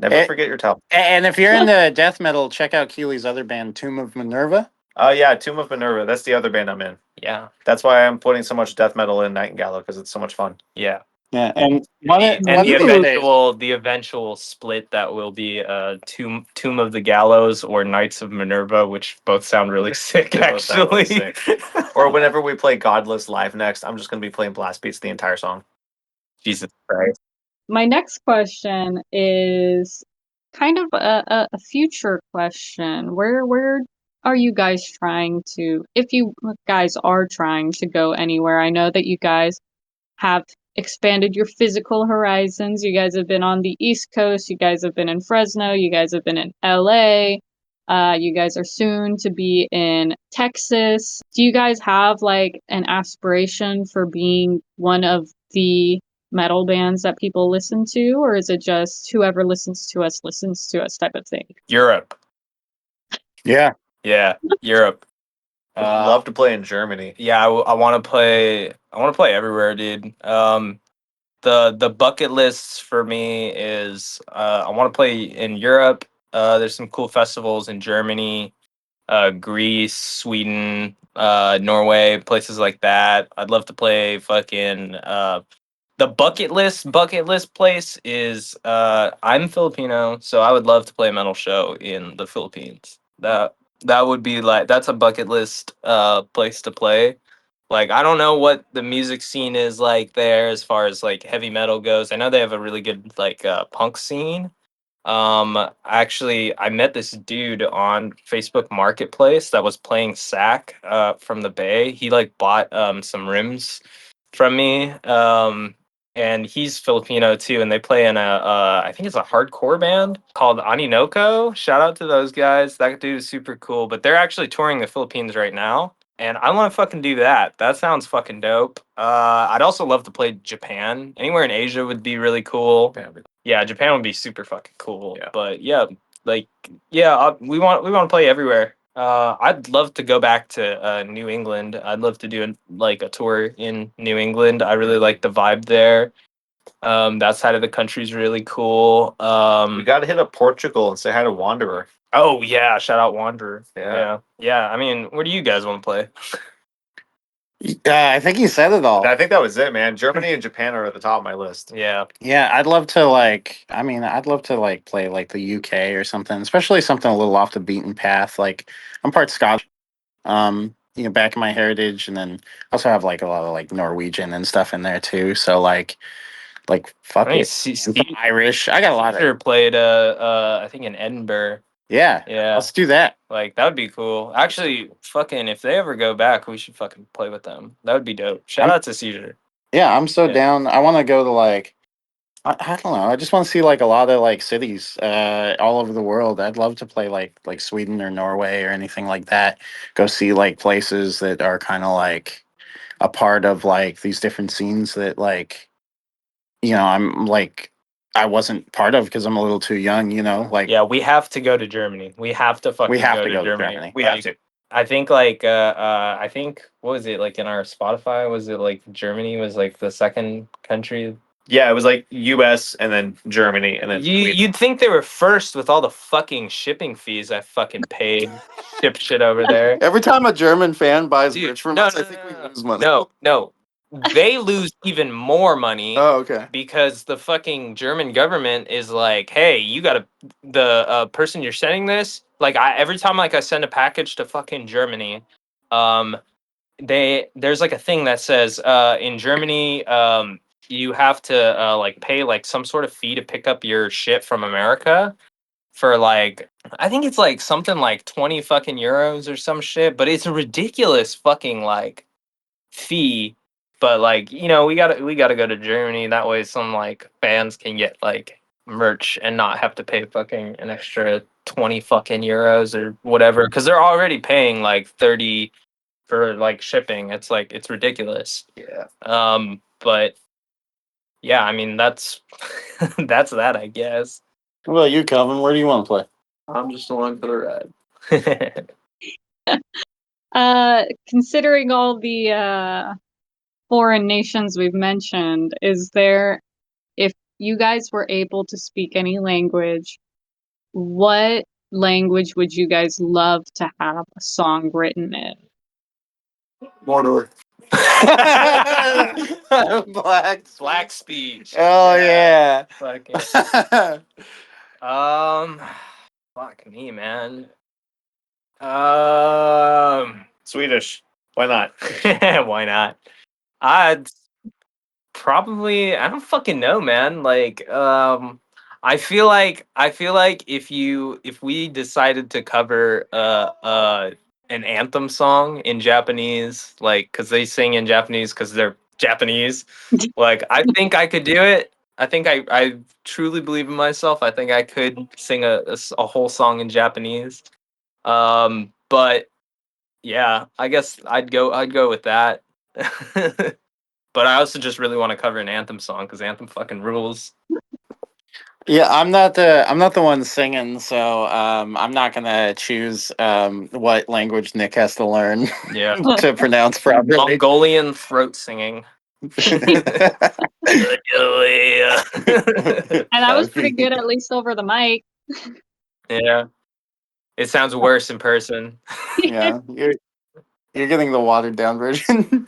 Never forget your towel. And if you're into death metal, check out Keely's other band, Tomb of Minerva. Oh yeah, Tomb of Minerva. That's the other band I'm in. Yeah. That's why I'm putting so much death metal in Knight and Gallow because it's so much fun. Yeah. Yeah, and And the the eventual split that will be Tomb of the Gallows or Knights of Minerva, which both sound really sick They both sound really actually. Or whenever we play Godless live next, I'm just gonna be playing blast beats the entire song. Jesus Christ. My next question is kind of a future question. Where are you guys trying to, if you guys are trying to go anywhere? I know that you guys have expanded your physical horizons. You guys have been on the East Coast. You guys have been in Fresno. You guys have been in LA. You guys are soon to be in Texas. Do you guys have like an aspiration for being one of the metal bands that people listen to, or is it just whoever listens to us type of thing? Europe. Yeah. Yeah, Europe. Would love to play in Germany. Yeah, I want to play. I want to play everywhere, dude. The bucket list for me is I want to play in Europe. There's some cool festivals in Germany, Greece, Sweden, Norway, places like that. I'd love to play fucking the bucket list place is I'm Filipino, so I would love to play a metal show in the Philippines. That would be like that's a bucket list place to play. Like I don't know what the music scene is like there as far as like heavy metal goes. I know they have a really good like punk scene. Actually, I met this dude on Facebook Marketplace that was playing Sack from the Bay. He like bought some rims from me. And he's Filipino too, and they play in a I think it's a hardcore band called Aninoko. Shout out to those guys. That dude is super cool. But they're actually touring the Philippines right now. And I want to fucking do that. That sounds fucking dope. I'd also love to play Japan. Anywhere in Asia would be really cool. Yeah, Japan would be super fucking cool. Yeah. But yeah, like yeah, we want to play everywhere. I'd love to go back to New England. I'd love to do like a tour in New England. I really like the vibe there. That side of the country is really cool. We got to hit up Portugal and say hi to Wanderer. Oh yeah, shout out Wanderer. Yeah. Yeah. I mean, where do you guys want to play? I think you said it all. I think that was it, man. Germany and Japan are at the top of my list. Yeah. Yeah, I'd love to like. I mean, I'd love to like play like the UK or something, especially something a little off the beaten path. Like I'm part Scottish, back in my heritage, and then also have like a lot of like Norwegian and stuff in there too. So like fuck I think it, some Irish. I got a lot of. Caesar played I think in Edinburgh. Yeah, Yeah. let's do that. Like that would be cool. Actually, fucking if they ever go back, we should fucking play with them. That would be dope. Shout out to Caesar. Yeah, I'm so Yeah. down. I want to go to like. I don't know. I just want to see like a lot of like cities all over the world. I'd love to play like Sweden or Norway or anything like that. Go see like places that are kind of like a part of like these different scenes that like I'm like I wasn't part of because I'm a little too young. Like Yeah, we have to go to Germany. We have to fucking we have go to to go to Germany. Germany. We have to. I think like I think what was it like in our Spotify? Was it like Germany was like the second country? Yeah, it was like U.S. and then Germany and then You'd think they were first with all the fucking shipping fees I fucking paid ship shit over there. Every time a German fan buys Dude, merch from no, us, no, I no, think no, we no. lose money. No, they lose even more money Oh, okay. because the fucking German government is like, hey, you gotta the person you're sending this, like every time like I send a package to fucking Germany, um there's like a thing that says in Germany you have to like pay like some sort of fee to pick up your shit from America for like I think it's like something like 20 fucking euros or some shit, but it's a ridiculous fucking like fee. But like, we gotta go to Germany. That way some like fans can get like merch and not have to pay fucking an extra 20 fucking euros or whatever. Cause they're already paying like 30 for like shipping. It's like it's ridiculous. Yeah. But yeah, I mean that's that's that I guess. What about you, Calvin? Where do you want to play? I'm just along for the ride. Considering all the foreign nations we've mentioned, is there, if you guys were able to speak any language, what language would you guys love to have a song written in? Mordor. Black. Black speech. Oh yeah. Fucking fuck me, man. Swedish. Why not? Why not? I'd probably I don't fucking know, man. Like, I feel like if we decided to cover an anthem song in Japanese, like, cause they sing in Japanese cause they're Japanese, like, I think I could do it. I think I truly believe in myself. I think I could sing a whole song in Japanese. But yeah, I guess I'd go with that. But I also just really want to cover an Anthem song because Anthem fucking rules. Yeah, I'm not the one singing, so I'm not gonna choose what language Nick has to learn Yeah. to pronounce properly. Mongolian throat singing. And that was pretty good, at least over the mic. Yeah. It sounds worse in person. Yeah, you're getting the watered down version.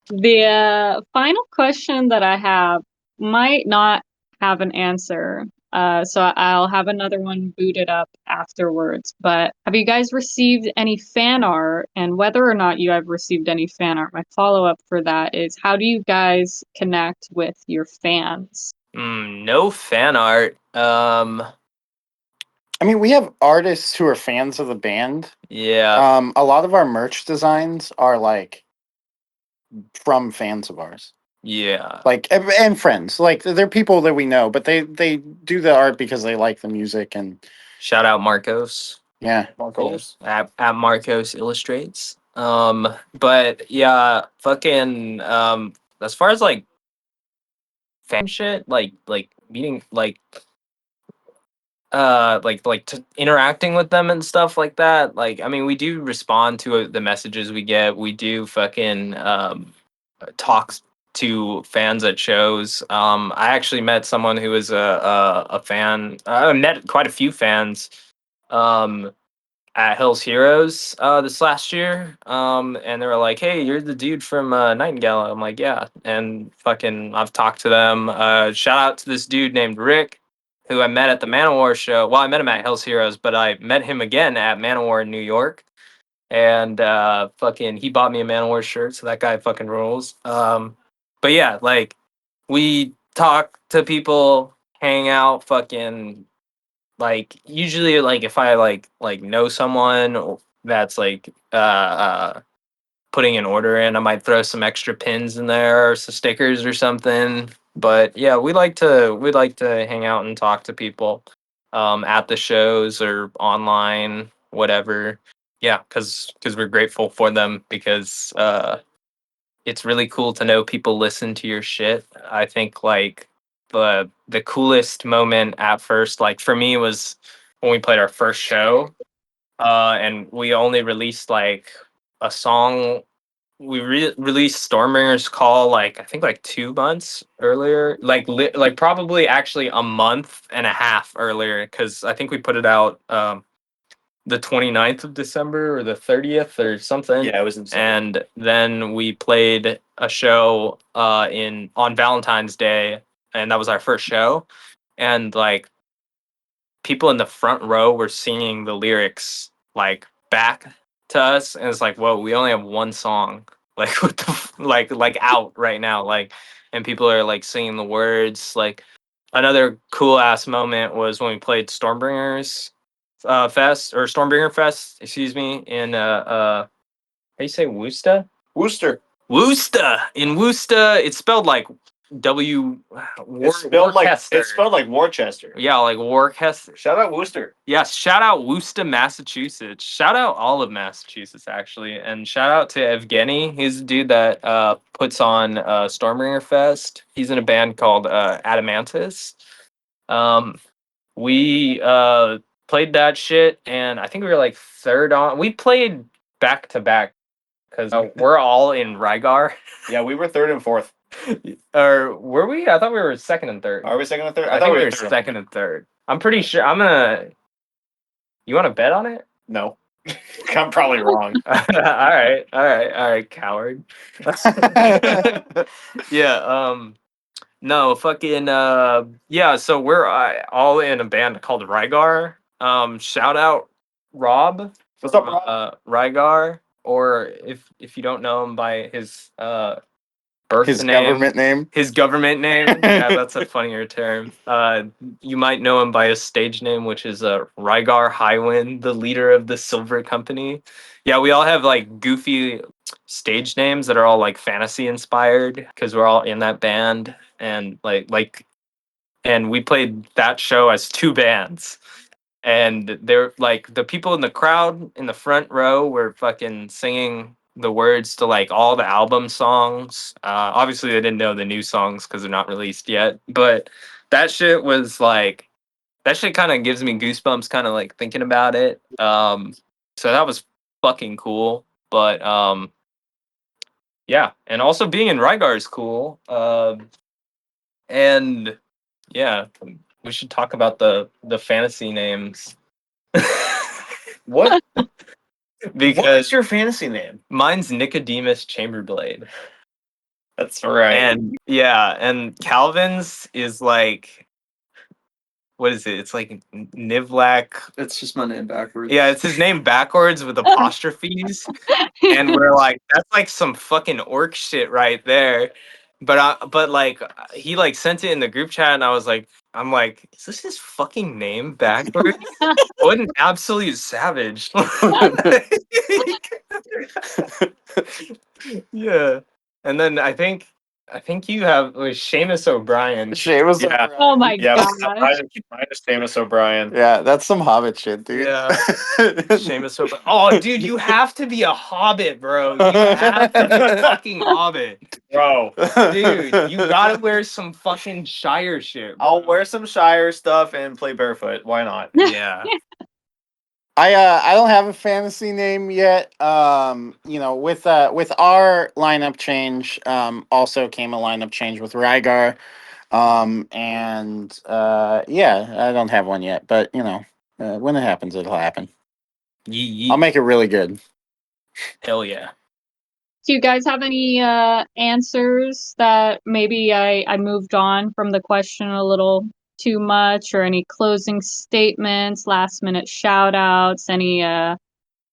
The final question that I have might not have an answer, so I'll have another one booted up afterwards. But have you guys received any fan art? And whether or not you have received any fan art, my follow-up for that is, how do you guys connect with your fans? No fan art. I mean, we have artists who are fans of the band. Yeah. A lot of our merch designs are like from fans of ours, Yeah. like and friends. Like they're people that we know, but they do the art because they like the music and Shout out Marcos. yeah. Marcos. At Marcos Illustrates. But yeah, fucking as far as like fan shit, like meeting interacting with them and stuff like that. Like, I mean, we do respond to the messages we get. We do fucking talks to fans at shows. I actually met someone who was a fan. I met quite a few fans um at Hill's Heroes this last year. And they were like, "Hey, you're the dude from Knight and Gallow." I'm like, "Yeah." And fucking I've talked to them. Shout out to this dude named Rick who I met at the Manowar show. Well, I met him at Hell's Heroes, but I met him again at Manowar in New York. And fucking he bought me a Manowar shirt, so that guy fucking rules. But yeah, like we talk to people, hang out, fucking like usually like if I like know someone that's like putting an order in, I might throw some extra pins in there or some stickers or something. But yeah, we like to hang out and talk to people at the shows or online, whatever. Yeah, because we're grateful for them because it's really cool to know people listen to your shit. I think like the coolest moment at first, like for me, was when we played our first show, and we only released like a song. We released Stormbringer's Call like I think like 2 months earlier, like probably actually a month and a half earlier, because I think we put it out the 29th of December or the 30th or something. Yeah, it was in December. And then we played a show on Valentine's Day, and that was our first show. And like people in the front row were singing the lyrics like back to us, and it's like, whoa, we only have one song like what the like out right now, like, and people are like singing the words. Like another cool ass moment was when we played Stormbringers Fest, or Stormbringer Fest, excuse me, in how do you say Worcester? Worcester. Worcester. In Worcester, it's spelled like W. It's spelled Worcester. like Worcester. Yeah, like Worcester. Shout out Worcester. Yes, shout out Worcester, Massachusetts. Shout out all of Massachusetts, actually. And shout out to Evgeny. He's a dude that puts on Stormbringer Fest. He's in a band called Adamantis. We played that shit, and I think we were like third on. We played back to back because we're all in Rygar. Yeah, we were third and fourth. Or were we? I thought we were second and third. Are we second and third? I think we were second and third. I'm pretty sure. You want to bet on it? No. I'm probably wrong. All right, coward. Yeah. No, fucking. Yeah. So we're all in a band called Rygar. Shout out Rob. What's up, Rob? Rygar, or if you don't know him by his birth His name, government name. his government name. Yeah, that's a funnier term. You might know him by his stage name, which is Rygar Highwind, the leader of the Silver Company. Yeah, we all have like goofy stage names that are all like fantasy inspired because we're all in that band, and and we played that show as two bands. And they're like the people in the crowd in the front row were fucking singing the words to like all the album songs. Obviously, they didn't know the new songs because they're not released yet. But that shit was like, that shit kind of gives me goosebumps, kind of like thinking about it. So that was fucking cool. But yeah, and also being in Rygar is cool. And yeah, we should talk about the fantasy names. What? Because What's your fantasy name? mine's Nicodemus Chamberblade. That's right. And yeah, and Calvin's is like, what is it? It's like Nivlak. It's just my name backwards. Yeah, it's his name backwards with apostrophes. And we're like, that's like some fucking orc shit right there. But like he like sent it in the group chat, and I'm like, is this his fucking name backwards? What an absolute savage. Yeah. And then I think you have Seamus O'Brien. Seamus Yeah. O'Brien. Oh my Yeah, gosh. mine is Seamus O'Brien. Yeah, that's some Hobbit shit, dude. Yeah. Seamus O'Brien. Oh, dude, you have to be a hobbit, bro. You have to be a fucking hobbit. Bro. Dude, you gotta wear some fucking Shire shit, bro. I'll wear some Shire stuff and play barefoot. Why not? Yeah. I don't have a fantasy name yet. With our lineup change, also came a lineup change with Rygar. Yeah, I don't have one yet, but when it happens, it'll happen. I'll make it really good. Hell yeah. Do you guys have any answers that maybe I moved on from the question a little too much, or any closing statements, last minute shout outs, any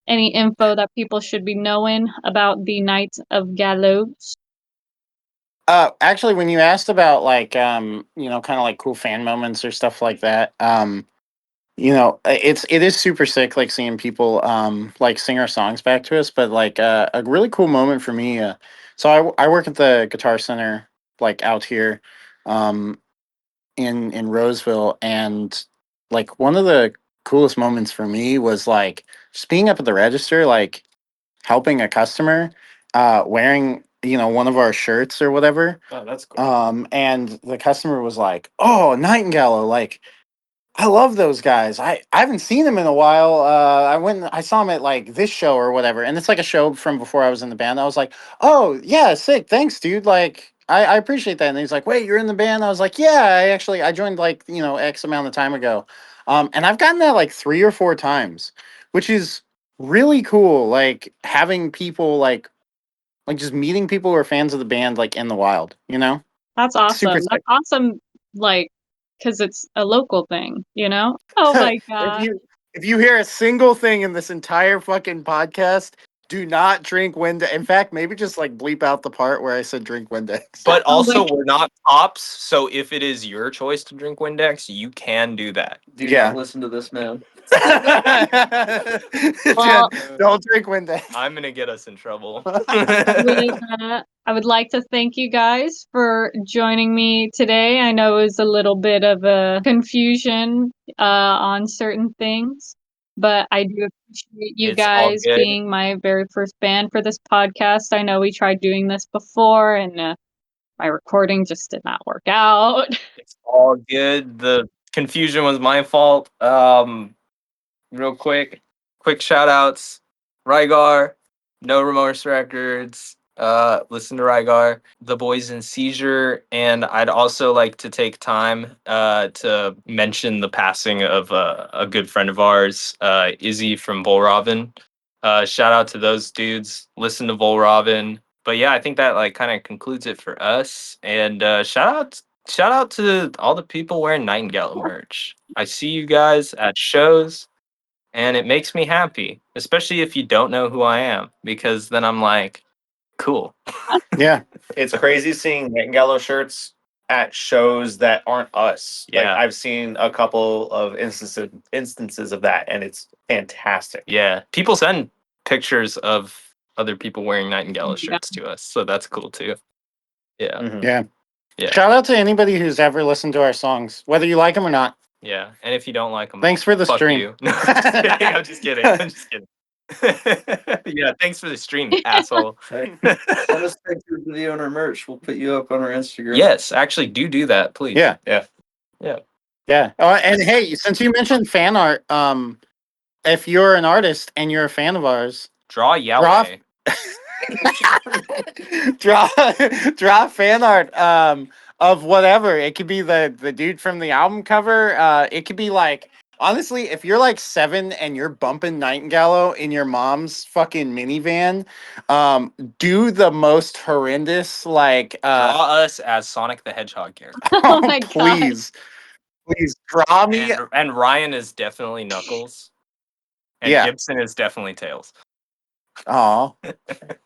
info that people should be knowing about the Knight of Gallows? Actually, when you asked about like kind of like cool fan moments or stuff like that, it is super sick like seeing people like sing our songs back to us. But like a really cool moment for me, so I work at the Guitar Center like out here, in Roseville, and like one of the coolest moments for me was like just being up at the register, like helping a customer wearing one of our shirts or whatever. Oh, that's cool. And the customer was like, "Oh, Knight and Gallow, like I love those guys. I haven't seen them in a while. I saw them at like this show or whatever, and it's like a show from before I was in the band. I was like, oh yeah, sick, thanks, dude. Like I appreciate that." And he's like, "Wait, you're in the band?" I was like, "Yeah, I joined like X amount of time ago." And I've gotten that like 3 or 4 times which is really cool. Like having people like just meeting people who are fans of the band like in the wild, you know? That's Super awesome. sick. That's awesome, like, because it's a local thing, you know? Oh my if god. you hear a single thing in this entire fucking podcast, do not drink Windex. In fact, maybe just like bleep out the part where I said drink Windex. But Oh my also, we're not cops, so if it is your choice to drink Windex, you can do that. Do Yeah. not listen to this man. Well, Don't drink Windex. I'm gonna get us in trouble. I would like to thank you guys for joining me today. I know it was a little bit of a confusion on certain things, but I do appreciate you It's all guys good. being my very first band for this podcast. I know we tried doing this before, and my recording just did not work out. It's all good. The confusion was my fault. Real quick shout outs. Rygar, No Remorse Records. Listen to Rygar, The Boys in Seizure, and I'd also like to take time to mention the passing of a good friend of ours, Izzy from Volravin. Shout out to those dudes. Listen to Volravin. But yeah, I think that like kind of concludes it for us. And shout out to all the people wearing Knight and Gallow merch. I see you guys at shows, and it makes me happy, especially if you don't know who I am, because then I'm like, cool. Yeah. It's crazy seeing Knight and Gallow shirts at shows that aren't us. Like Yeah. I've seen a couple of instances of that, and it's fantastic. Yeah, people send pictures of other people wearing Knight and Gallow Yeah. shirts to us, so that's cool too. Yeah, Mhm. Yeah. yeah, Shout out to anybody who's ever listened to our songs, whether you like them or not. yeah. And if you don't like them, Thanks for the fuck stream. you. No, I'm just kidding. I'm just kidding. Yeah, thanks for the stream, asshole. Hey, send us pictures of you on our merch. We'll put you up on our Instagram. Yes, actually, do that, please. Yeah. Yeah. Yeah. Yeah. Oh, and hey, since you mentioned fan art, if you're an artist and you're a fan of ours, Draw Yahweh. draw draw fan art of whatever. It could be the dude from the album cover. It could be like, honestly, if you're like 7 and you're bumping Knight and Gallow in your mom's fucking minivan, do the most horrendous like Draw us as Sonic the Hedgehog character. Oh my god. please draw me. And Ryan is definitely Knuckles. And Yeah. Gibson is definitely Tails. Aw.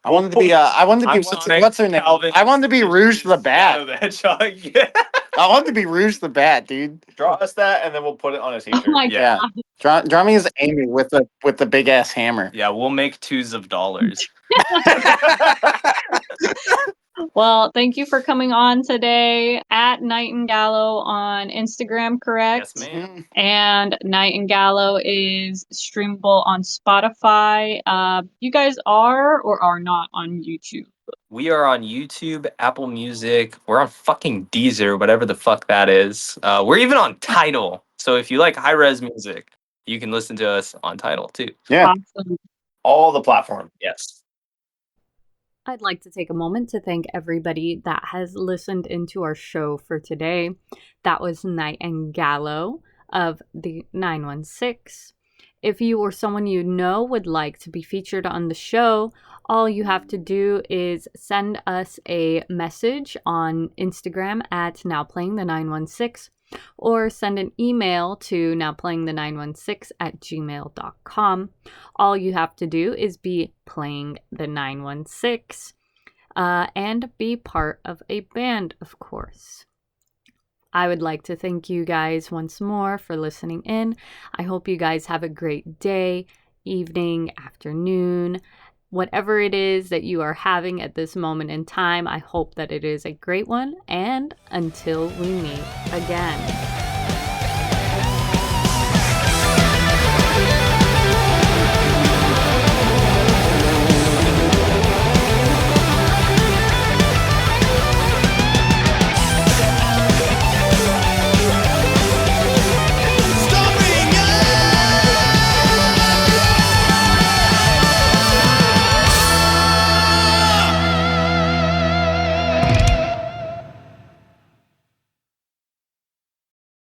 I wanted to be I'm Sonic, what's her name? Calvin I wanted to be is Rouge the Shadow Bat. the Hedgehog. Yeah. I wanted to be Rouge the Bat, dude. Draw us that, and then we'll put it on a Oh t-shirt. my Yeah. god. Draw me as Amy with the big ass hammer. Yeah, we'll make $2s of dollars. Well, thank you for coming on today at Knight and Gallow on Instagram, correct? Yes, ma'am. Mhm. And Knight and Gallow is streamable on Spotify. You guys are or are not on YouTube? We are on YouTube, Apple Music. We're on fucking Deezer, whatever the fuck that is. We're even on Tidal. So if you like high res music, you can listen to us on Tidal too. Yeah. Awesome. All the platform. Yes. I'd like to take a moment to thank everybody that has listened into our show for today. That was Knight and Gallow of the 916. If you or someone you know would like to be featured on the show, all you have to do is send us a message on Instagram at nowplayingthe916 or send an email to nowplayingthe916@gmail.com. All you have to do is be playing the 916 and be part of a band, of course. I would like to thank you guys once more for listening in. I hope you guys have a great day, evening, afternoon, whatever it is that you are having at this moment in time. I hope that it is a great one. And until we meet again.